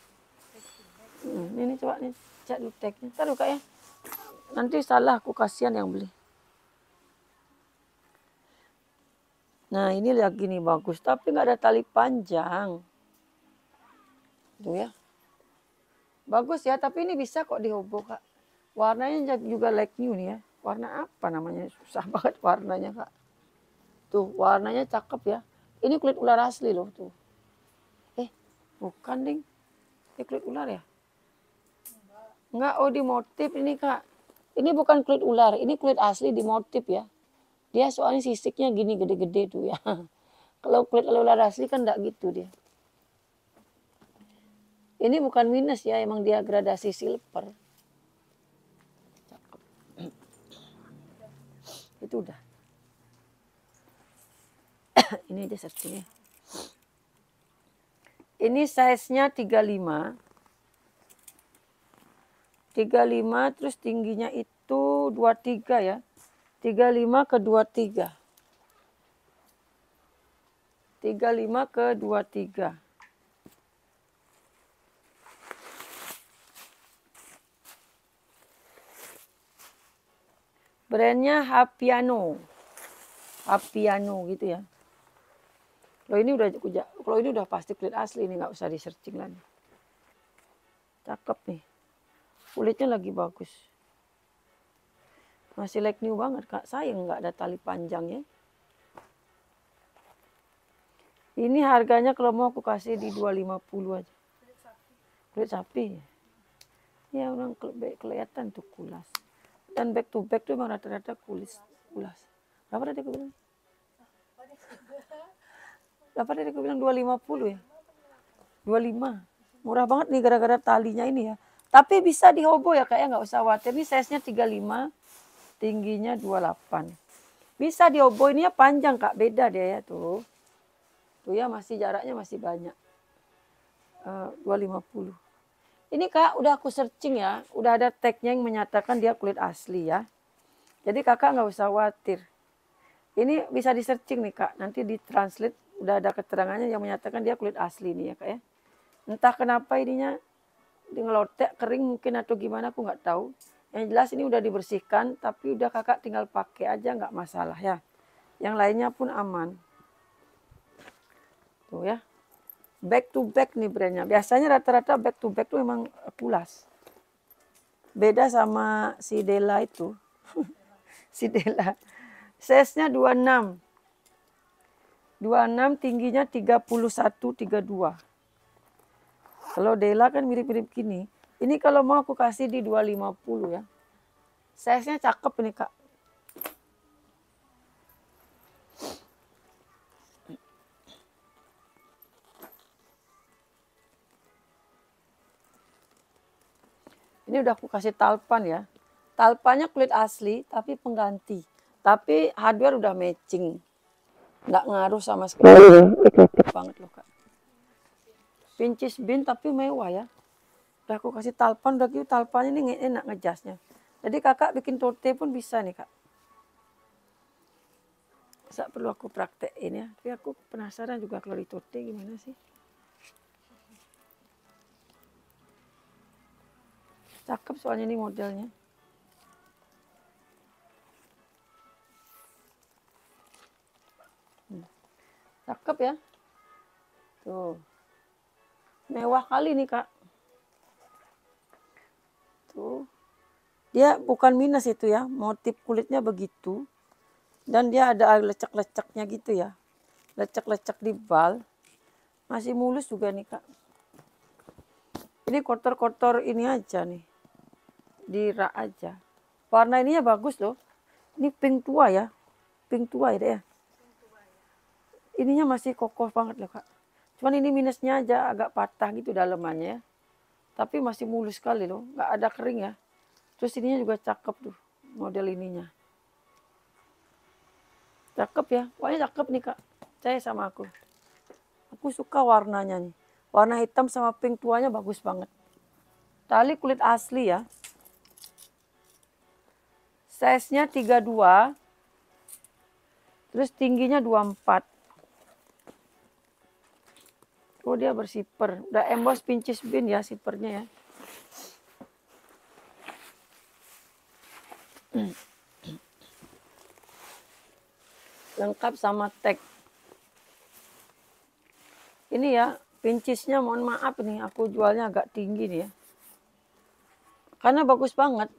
Ini coba nih cek dulu tagnya, taruh Kak ya. Nanti salah aku kasihan yang beli. Nah ini lagi nih bagus, tapi nggak ada tali panjang. Tuh ya. Bagus ya, tapi ini bisa kok dihobo Kak. Warnanya juga like new nih ya. Warna apa namanya? Susah banget warnanya Kak. Tuh warnanya cakep ya. Ini kulit ular asli loh tuh. Bukan ding. Ini kulit ular ya? Enggak, oh di motif ini Kak. Ini bukan kulit ular, ini kulit asli di motif ya. Dia soalnya sisiknya gini gede-gede tuh ya. Kalau kulit ular asli kan enggak gitu dia. Ini bukan minus ya, emang dia gradasi silver. Cakep. Itu udah. Ini aja searchingnya. Ini size-nya 35. 35 terus tingginya itu 23 ya. 35 ke 23. 35 ke 23. Brandnya Hapiano. Hapiano gitu ya. Kalau ini udah pasti kulit asli, ini nggak usah di searching lagi. Cakep nih. Kulitnya lagi bagus. Masih like new banget Kak. Sayang nggak ada tali panjangnya. Ini harganya kalau mau aku kasih di 250 aja. Kulit sapi. Ya orang kelihatan tuh kulas. Dan back to back tuh memang rata-rata kulas. Berapa tadi aku bilang? Berapa tadi aku bilang 250 ya? 25. Murah banget nih gara-gara talinya ini ya. Tapi bisa dihobo ya Kak ya, nggak usah khawatir. Ini size-nya 35, tingginya 28. Bisa dihobo, ini ya panjang Kak, beda dia ya tuh. Tuh ya masih jaraknya masih banyak. 250. Ini Kak udah aku searching ya, udah ada tag-nya yang menyatakan dia kulit asli ya. Jadi Kakak nggak usah khawatir. Ini bisa di searching nih Kak, nanti di translate udah ada keterangannya yang menyatakan dia kulit asli nih ya Kak ya. Entah kenapa ininya ngelotek kering mungkin atau gimana aku nggak tahu. Yang jelas ini udah dibersihkan tapi udah Kakak tinggal pakai aja nggak masalah ya. Yang lainnya pun aman. Tuh ya. Back to back nih brandnya. Biasanya rata-rata back to back tuh memang kulas. Beda sama si Della itu. Si Della. Size-nya 26. 26 tingginya 31, 32. Kalau Della kan mirip-mirip gini. Ini kalau mau aku kasih di 250 ya. Size-nya cakep ini Kak. Ini udah aku kasih talpan ya. Talpannya kulit asli tapi pengganti. Tapi hardware udah matching. Nggak ngaruh sama sekali. Cocok banget loh Kak. Pincis bin tapi mewah ya. Udah aku kasih talpan, udah gitu talpannya ini enak ngejasnya. Jadi kakak bikin tote pun bisa nih Kak. Bisa perlu aku praktekin ya. Tapi aku penasaran juga kalau di tote gimana sih. Cakep soalnya ini modelnya. Cakep ya. Tuh. Mewah kali nih Kak. Tuh. Dia bukan minus itu ya. Motif kulitnya begitu. Dan dia ada lecek-leceknya gitu ya. Lecek-lecek di bal. Masih mulus juga nih Kak. Ini kotor-kotor ini aja nih. Di rak aja. Warna ininya bagus loh. Ini pink tua ya. Pink tua ya. Ininya masih kokoh banget loh Kak. Cuman ini minusnya aja agak patah gitu dalemannya ya. Tapi masih mulus sekali loh. Nggak ada kering ya. Terus ininya juga cakep tuh. Model ininya. Cakep ya. Pokoknya cakep nih Kak. Percaya sama aku. Aku suka warnanya nih. Warna hitam sama pink tuanya bagus banget. Tali kulit asli ya. Size-nya 32. Terus tingginya 24. Oh dia bersiper. Udah emboss pincis bin ya sipernya ya. Lengkap sama tag. Ini ya pincisnya mohon maaf nih. Aku jualnya agak tinggi nih ya. Karena bagus banget.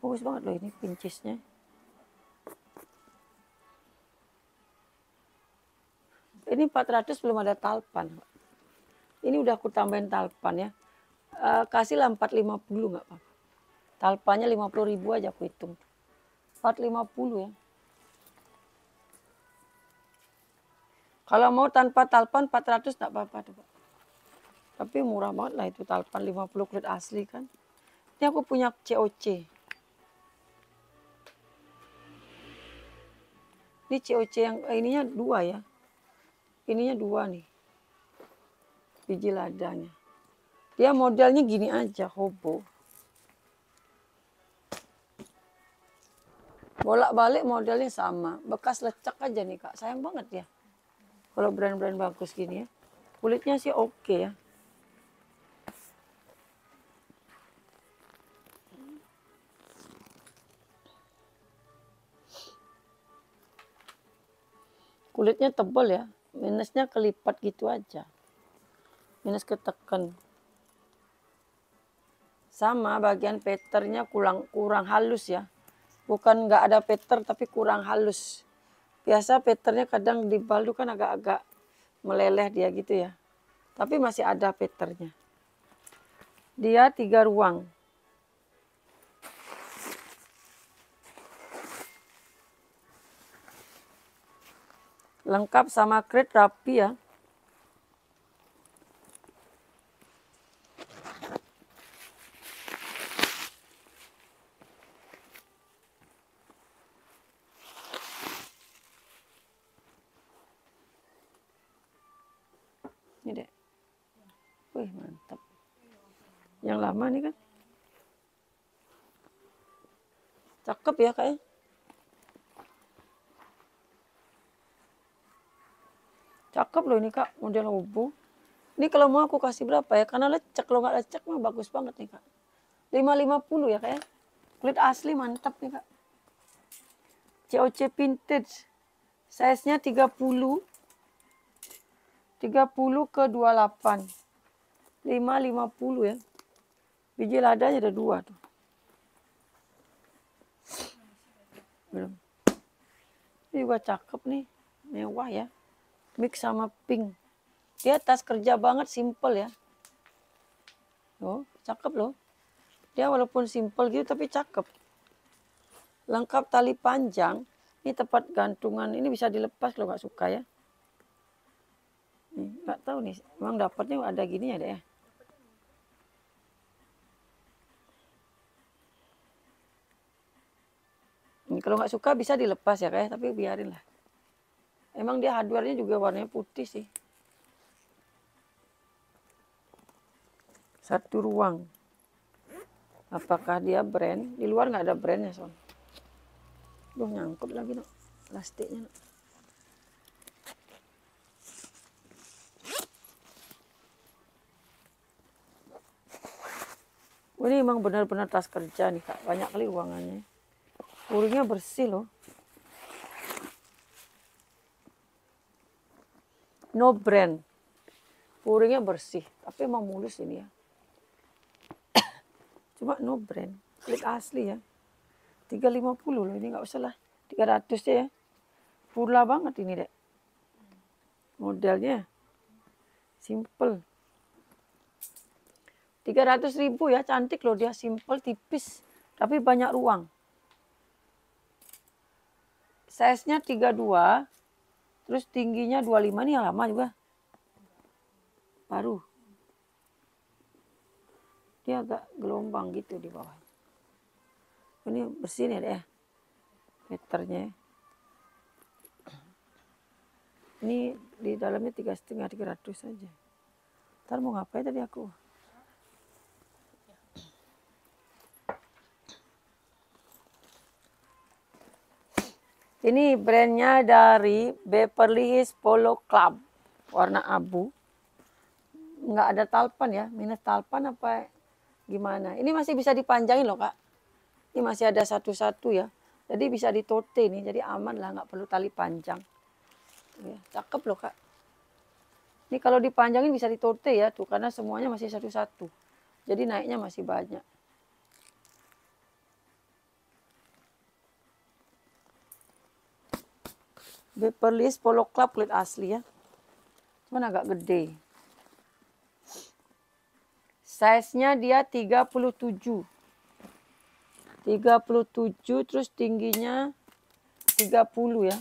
Bagus banget loh ini pincisnya. Ini 400 belum ada talpan. Ini udah aku tambahin talpan ya. Kasihlah 450 nggak apa-apa. Talpannya 50.000 aja aku hitung. 450 ya. Kalau mau tanpa talpan 400 nggak apa-apa. Tapi murah banget lah itu talpan 50 kulit asli kan. Ini aku punya COC. Ini COC yang ininya 2 ya. Ininya 2 nih. Biji ladanya. Dia modelnya gini aja, hobo. Bolak-balik modelnya sama. Bekas lecek aja nih Kak. Sayang banget ya. Kalau brand-brand bagus gini ya. Kulitnya sih oke ya. Kulitnya tebal ya. Minusnya kelipat gitu aja. Minus ketekan. Sama bagian patternnya kurang halus ya. Bukan nggak ada pattern tapi kurang halus. Biasa patternnya kadang di baldu kan agak-agak meleleh dia gitu ya. Tapi masih ada patternnya. Dia 3 ruang. Lengkap sama crate rapi ya. Ini deh. Wih mantap. Yang lama nih kan. Cakep ya Kak ya. Cakep loh ini Kak, model hobo. Ini kalau mau aku kasih berapa ya? Karena lecek, kalau nggak lecek mah bagus banget nih Kak. 550 ya Kak ya. Kulit asli mantap nih Kak. COC vintage. Size-nya 30. 30 ke 28. 550 ya. Biji ladanya ada 2 tuh. Belum. Ini juga cakep nih. Mewah ya. Mix sama pink. Dia tas kerja banget, simple ya. Oh, cakep loh. Dia walaupun simple gitu tapi cakep. Lengkap tali panjang. Ini tempat gantungan. Ini bisa dilepas kalau nggak suka ya. Nih, nggak tahu nih, emang dapatnya ada gini ya deh ya. Nih, kalau nggak suka bisa dilepas ya kayak, tapi biarin lah. Emang dia hardware-nya juga warnanya putih sih. Satu ruang. Apakah dia brand? Di luar nggak ada brandnya son. Duh nyangkut lagi no, plastiknya no. Oh, ini emang benar-benar tas kerja nih kak, banyak kali ruangannya. Puringnya bersih loh. No brand. Puringnya bersih, tapi emang mulus ini ya. Cuma no brand, kulit asli ya. 350 loh, ini nggak usah lah. 300 ya. Pula banget ini dek. Modelnya simple. 300.000 ya, cantik loh dia, simple, tipis, tapi banyak ruang. Size-nya 32, terus tingginya 25, nih yang lama juga. Baru. Dia agak gelombang gitu di bawah. Ini bersih nih deh, meternya. Ini di dalamnya 3,5, 300 saja. Ntar mau ngapain tadi aku? Ini brandnya dari Beverly Hills Polo Club, warna abu. Nggak ada talpan ya, minus talpan apa gimana. Ini masih bisa dipanjangin loh kak. Ini masih ada satu-satu ya. Jadi bisa ditote nih, jadi aman lah, nggak perlu tali panjang. Ya, cakep loh kak. Ini kalau dipanjangin bisa ditote ya tuh, karena semuanya masih satu-satu. Jadi naiknya masih banyak. Beverly Hills Polo Club kulit asli ya. Cuman agak gede. Size-nya dia 37. 37 terus tingginya 30 ya.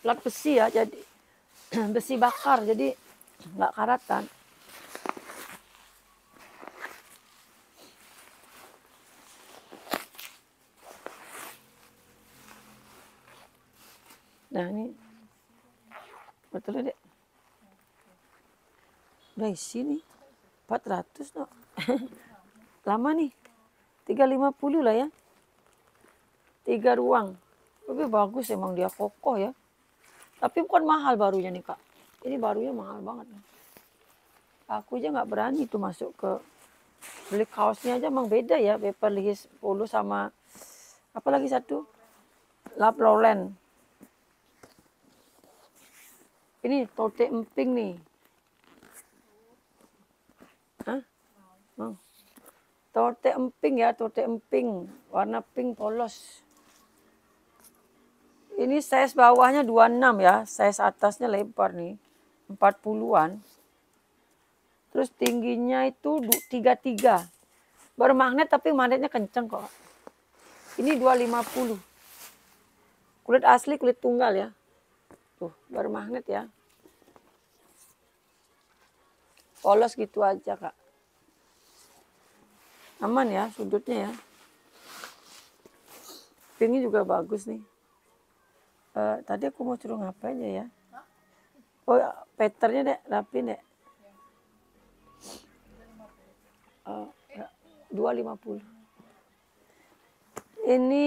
Plat besi ya, jadi besi bakar, jadi nggak karatan. Nah ini betul deh. Udah isi nih 400 no. Lama nih 350 lah ya. 3 ruang. Tapi bagus emang dia kokoh ya. Tapi bukan mahal barunya nih kak. Ini barunya mahal banget. Aku aja nggak berani tuh masuk ke beli kaosnya aja, emang beda ya Beverly Hills Polo sama apa lagi satu Ralph Lauren. Ini tote emping nih. Hah? Oh. Tote emping ya, tote emping. Warna pink polos. Ini size bawahnya 26 ya. Size atasnya lebar nih. 40-an. Terus tingginya itu 33. Bermagnet tapi magnetnya kenceng kok. Ini 250. Kulit asli, kulit tunggal ya. Tuh, bermagnet ya. Polos gitu aja kak. Aman ya sudutnya ya. Pinknya juga bagus nih. Tadi aku mau suruh ngapain ya? Oh patternnya dek, rapi dek. 250. Ini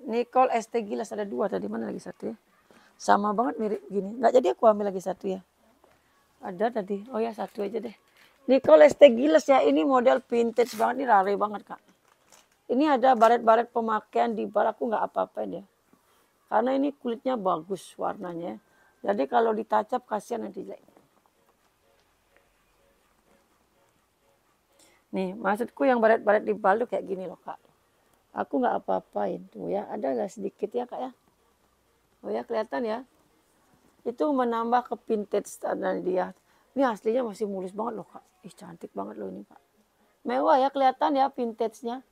Nicole ST Gilas ada 2 tadi, mana lagi satu ya? Sama banget mirip gini. Nggak jadi aku ambil lagi satu ya. Ada tadi. Oh ya satu aja deh. Nicole ST Gilas ya, ini model vintage banget, ini rare banget kak. Ini ada baret-baret pemakaian di bar, aku nggak apa-apain ya. Karena ini kulitnya bagus warnanya. Jadi kalau ditacap kasihan nanti jelek. Nih maksudku yang baret-baret di bal tuh kayak gini loh kak. Aku nggak apa-apain tuh ya. Ada nggak sedikit ya kak ya. Oh ya kelihatan ya. Itu menambah ke vintage dan dia. Ini aslinya masih mulus banget loh kak. Ih cantik banget loh ini kak. Mewah ya kelihatan ya vintage-nya.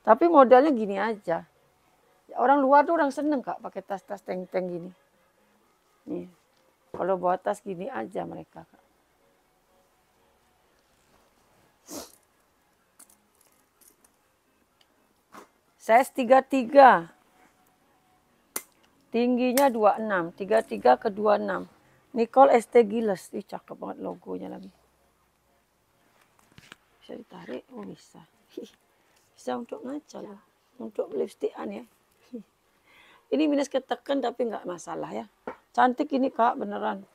Tapi modelnya gini aja. Orang luar tuh orang seneng Kak pakai tas-tas teng-teng gini. Nih, kalau bawa tas gini aja mereka Kak. Size 33. Tingginya 26, 33 ke 26. Nicole ST Giles, ih cakep banget logonya lagi. Bisa ditarik, oh bisa. Bisa untuk ngaca loh, untuk lipstikan ya. Ini minus ketekan tapi nggak masalah ya. Cantik ini Kak, beneran.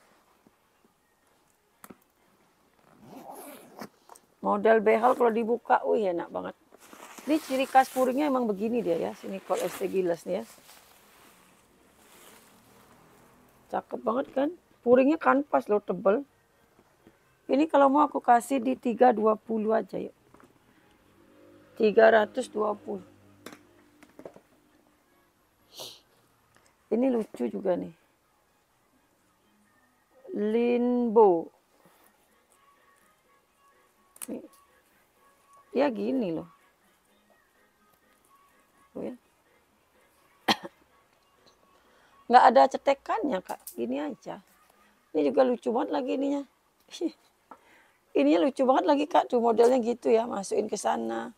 Model behel kalau dibuka, wih enak banget. Ini ciri khas puringnya emang begini dia ya, si Nicole ST Giles nih ya. Cakep banget kan? Puringnya kanvas loh, tebel. Ini kalau mau aku kasih di 320 aja yuk. 320. Ini lucu juga nih. Linbo. Nih. Ya gini loh. Tuh ya. Nggak ada cetekannya Kak, gini aja. Ini juga lucu banget lagi ininya. Ininya lucu banget lagi Kak, tuh modelnya gitu ya, masukin ke sana.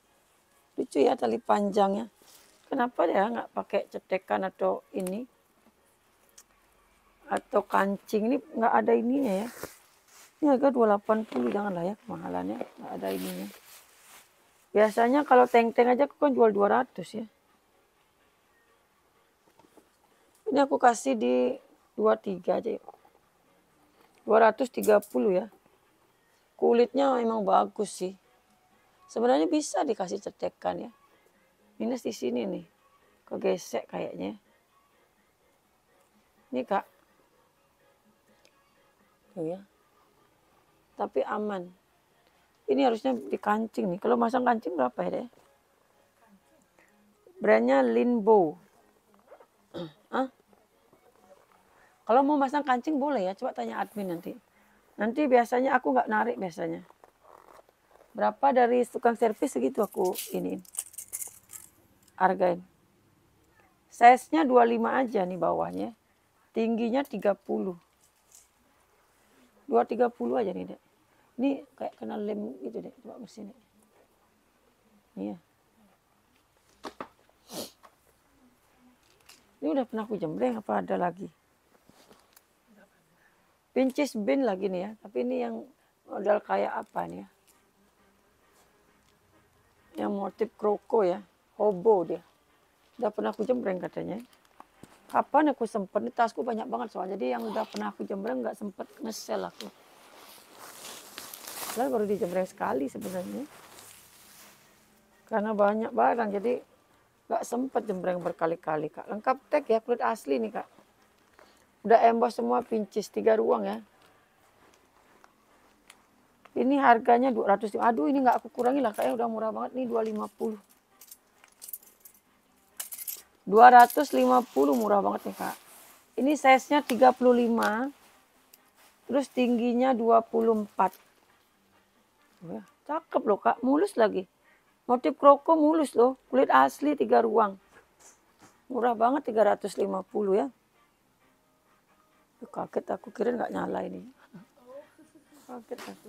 Lucu ya tali panjangnya. Kenapa ya nggak pakai cetekan atau ini? Atau kancing, ini nggak ada ininya ya. Ini harga 280, janganlah ya kemahalannya, nggak ada ininya. Biasanya kalau teng-teng aja aku kan jual 200 ya. Ini aku kasih di 23 aja yuk. 230 ya. Kulitnya memang bagus sih. Sebenarnya bisa dikasih cetekan ya. Minus di sini nih. Kegesek kayaknya. Ini Kak. Tuh ya. Tapi aman. Ini harusnya dikancing nih. Kalau masang kancing berapa ya deh? Brandnya Linbo. Hah? Kalau mau masang kancing boleh ya. Coba tanya admin nanti. Nanti biasanya aku nggak narik biasanya. Berapa dari tukang servis segitu aku ini hargain. Size-nya 25 aja nih bawahnya. Tingginya 30. 230 aja nih, Dek. Ini kayak kena lem gitu, Dek. Coba bersih, Dek. Iya. Ini udah pernah aku jembreng apa ada lagi? Pinches bin lagi nih ya. Tapi ini yang model kayak apa nih ya? Yang motif kroko ya. Hobo dia. Udah pernah aku jembreng katanya. Kapan aku sempet, ini tasku banyak banget soalnya. Jadi yang udah pernah aku jembreng nggak sempet nge-sell aku. Lalu baru dijembreng sekali sebenarnya. Karena banyak barang jadi nggak sempet jembreng berkali-kali Kak. Lengkap tag ya, kulit asli nih Kak. Udah emboss semua pincis 3 ruang ya. Ini harganya 200. Aduh ini nggak aku kurangi lah kayaknya udah murah banget nih 250. 250 murah banget nih Kak. Ini size-nya 35. Terus tingginya 24. Ya, cakep loh Kak, mulus lagi. Motif kroko mulus loh, kulit asli 3 ruang. Murah banget 350 ya. Kaget aku, kira nggak nyala ini. Kaget aku.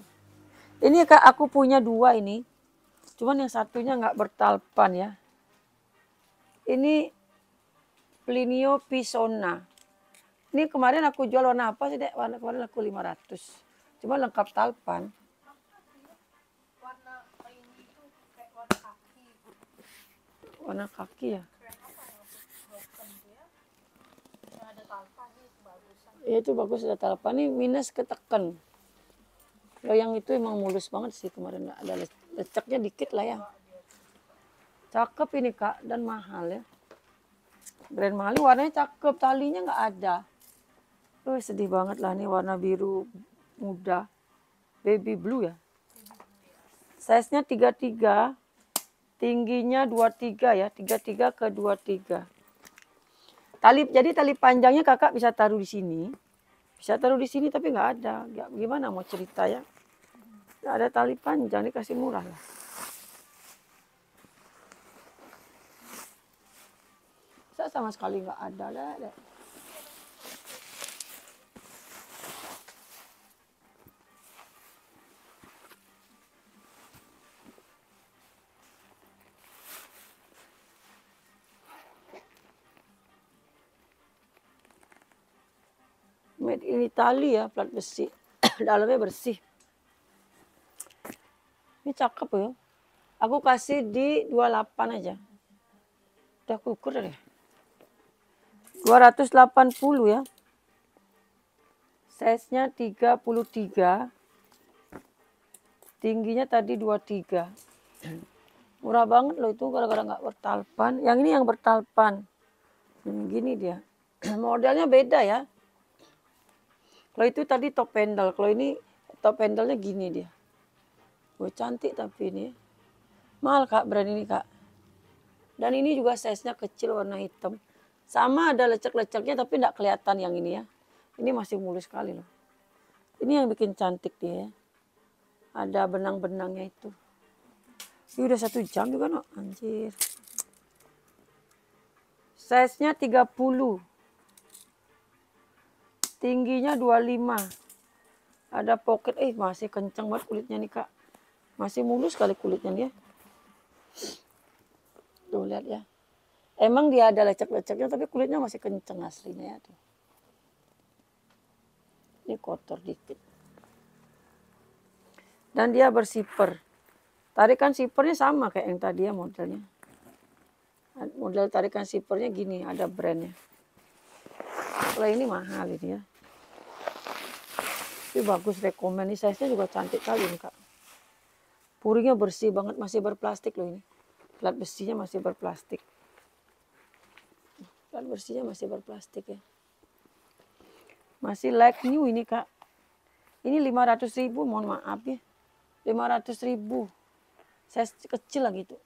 Ini Kak, aku punya 2 ini. Cuman yang satunya nggak bertalpan ya. Ini Plinio Pisona. Ini kemarin aku jual warna apa sih, Dek? Warna kemarin aku 500. Cuma lengkap talpan. Warna kaki ya. Ya itu bagus ada talpan. Ini minus ketekan. Kalau yang itu emang mulus banget sih kemarin. Ada leceknya dikit lah ya. Cakep ini Kak dan mahal ya. Brand mahal, warnanya cakep, talinya nggak ada. Sedih banget lah nih warna biru muda. Baby blue ya. Size-nya 33. Tingginya 23 ya. 33 ke 23. Jadi tali panjangnya Kakak bisa taruh di sini. Bisa taruh di sini tapi nggak ada. Gimana mau cerita ya. Nggak ada tali panjang, dikasih murah lah. sama sekali nggak ada deh. Made in Italy ya, plat besi. Dalamnya bersih. Ini cakep ya. Aku kasih di 28 aja. Udah aku ukur deh. 280 ya. Size-nya 33. Tingginya tadi 23. Murah banget loh itu gara-gara nggak bertalpan. Yang ini yang bertalpan. Gini dia. Modelnya beda ya. Kalau itu tadi top handle, kalau ini top handle-nya gini dia. Wah, cantik tapi ini. Mahal Kak brand ini Kak. Dan ini juga size-nya kecil warna hitam. Sama ada lecek-leceknya tapi tidak kelihatan yang ini ya. Ini masih mulus sekali loh. Ini yang bikin cantik dia ya. Ada benang-benangnya itu. Ini udah 1 jam juga no. Anjir. Size-nya 30. Tingginya 25. Ada pocket. Masih kencang banget kulitnya nih Kak. Masih mulus sekali kulitnya nih ya. Tuh lihat ya. Emang dia ada lecek-leceknya tapi kulitnya masih kencang aslinya ya tuh. Ini kotor dikit. Dan dia bersiper. Tarikan sipernya sama kayak yang tadi ya modelnya. Model tarikan sipernya gini, ada brandnya. Kalau ini mahal ini ya. Tapi bagus, rekomen. Ini size-nya juga cantik kali nih Kak. Puringnya bersih banget, masih berplastik loh ini. Plat besinya masih berplastik. Plat besinya masih berplastik ya. Masih like new ini Kak. Ini 500.000, mohon maaf ya. 500.000. Size kecil lah gitu.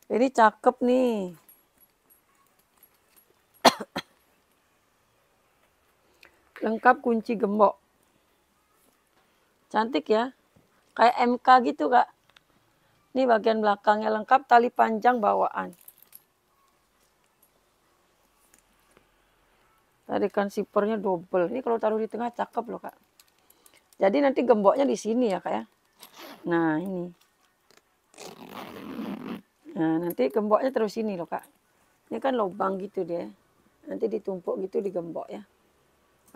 Ini cakep nih. Lengkap kunci gembok. Cantik ya. Kayak MK gitu Kak. Ini bagian belakangnya lengkap, tali panjang bawaan. Tarikan sipernya double. Ini kalau taruh di tengah cakep loh Kak. Jadi nanti gemboknya di sini ya Kak ya. Nah ini. Nah nanti gemboknya terus sini loh Kak. Ini kan lubang gitu dia. Nanti ditumpuk gitu di gembok ya.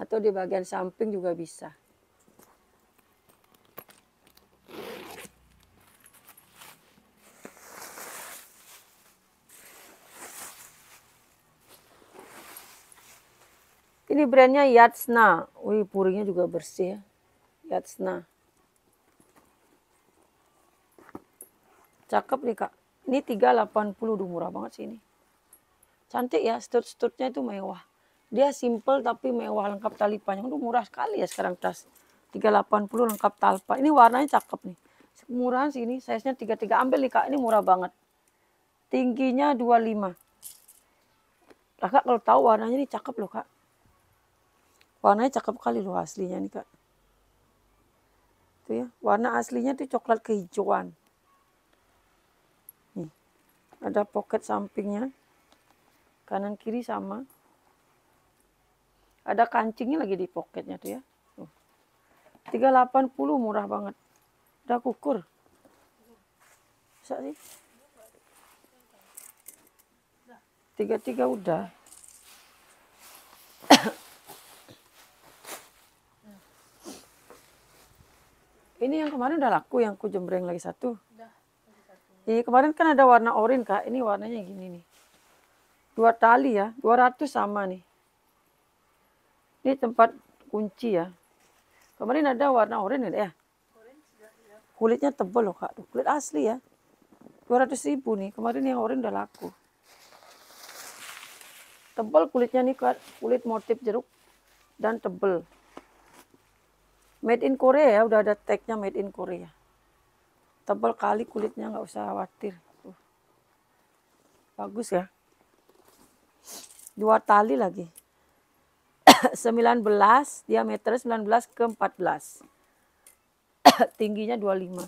Atau di bagian samping juga bisa. Ini brandnya Yatsna. Wih, puringnya juga bersih ya. Yatsna. Cakep nih Kak. Ini 380, udah murah banget sih ini. Cantik ya, stud-studnya itu mewah. Dia simple tapi mewah, lengkap tali panjang. Udah murah sekali ya sekarang tas. 380 lengkap talpa. Ini warnanya cakep nih. Murahan sih ini, size-nya 33. Ambil nih Kak, ini murah banget. Tingginya 25. Kakak kalau tahu warnanya ini cakep loh Kak. Warnanya cakep kali loh aslinya nih Kak. Tuh ya, warna aslinya tuh coklat kehijauan. Nih, ada pocket sampingnya. Kanan kiri sama. Ada kancingnya lagi di pocketnya tuh ya. 380 murah banget. Udah kukur. Bisa sih? 33 udah. Ini yang kemarin udah laku, yang ku jembreng lagi satu. Ini kemarin kan ada warna oranye Kak. Ini warnanya gini nih. 2 tali ya, 200 sama nih. Ini tempat kunci ya. Kemarin ada warna oranye ya. Kulitnya tebal loh Kak. Kulit asli ya. 200.000 nih. Kemarin yang oranye udah laku. Tebal kulitnya nih Kak. Kulit motif jeruk dan tebal. Made in Korea ya. Udah ada tagnya made in Korea. Tebal kali kulitnya, nggak usah khawatir. Bagus ya. 2 tali lagi. 19, diameter 19 ke 14. Tingginya 25.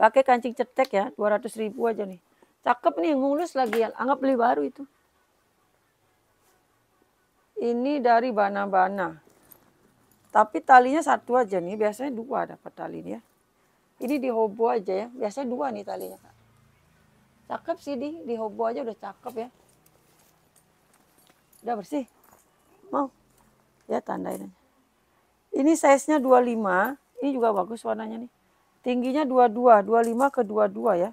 Pakai kancing cetek ya, 200.000 aja nih. Cakep nih, mulus lagi ya. Anggap beli baru itu. Ini dari Bana-Bana. Tapi talinya satu aja nih, biasanya 2 dapat tali ya. Ini di Hobo aja ya, biasanya 2 nih talinya Kak. Cakep sih di Hobo aja udah cakep ya. Udah bersih. Mau? Ya tandain aja. Ini size-nya 25, ini juga bagus warnanya nih. Tingginya 22, 25 ke 22 ya.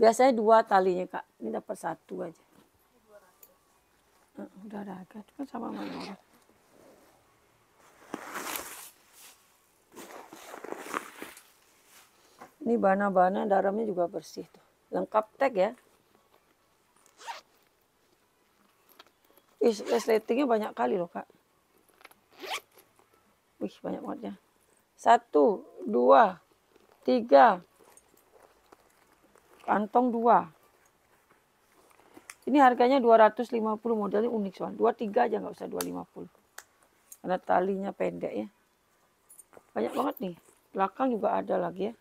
Biasanya 2 talinya Kak, ini dapat 1 aja. Udah ada harga, cuma sama mana. Ini Bana-Bana, dalamnya juga bersih tuh. Lengkap tag ya. Resletingnya banyak kali loh Kak. Wih banyak banget ya. 1, 2, 3. Kantong 2. Ini harganya 250, modelnya unik soal. 23 aja nggak usah 250. Karena talinya pendek ya. Banyak banget nih. Belakang juga ada lagi ya.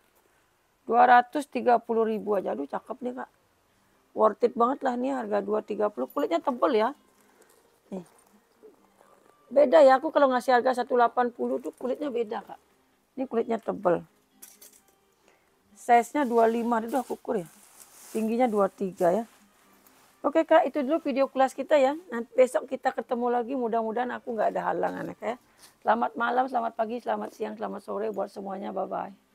230.000 aja. Aduh cakep nih Kak. Worth it banget lah nih harga 230. Kulitnya tebel ya. Nih. Beda ya, aku kalau ngasih harga 180 tuh kulitnya beda Kak. Ini kulitnya tebel. Size-nya 25, itu aku ukur ya. Tingginya 23 ya. Oke Kak, itu dulu video kelas kita ya. Nanti besok kita ketemu lagi, mudah-mudahan aku nggak ada halangan ya. Selamat malam, selamat pagi, selamat siang, selamat sore buat semuanya. Bye-bye.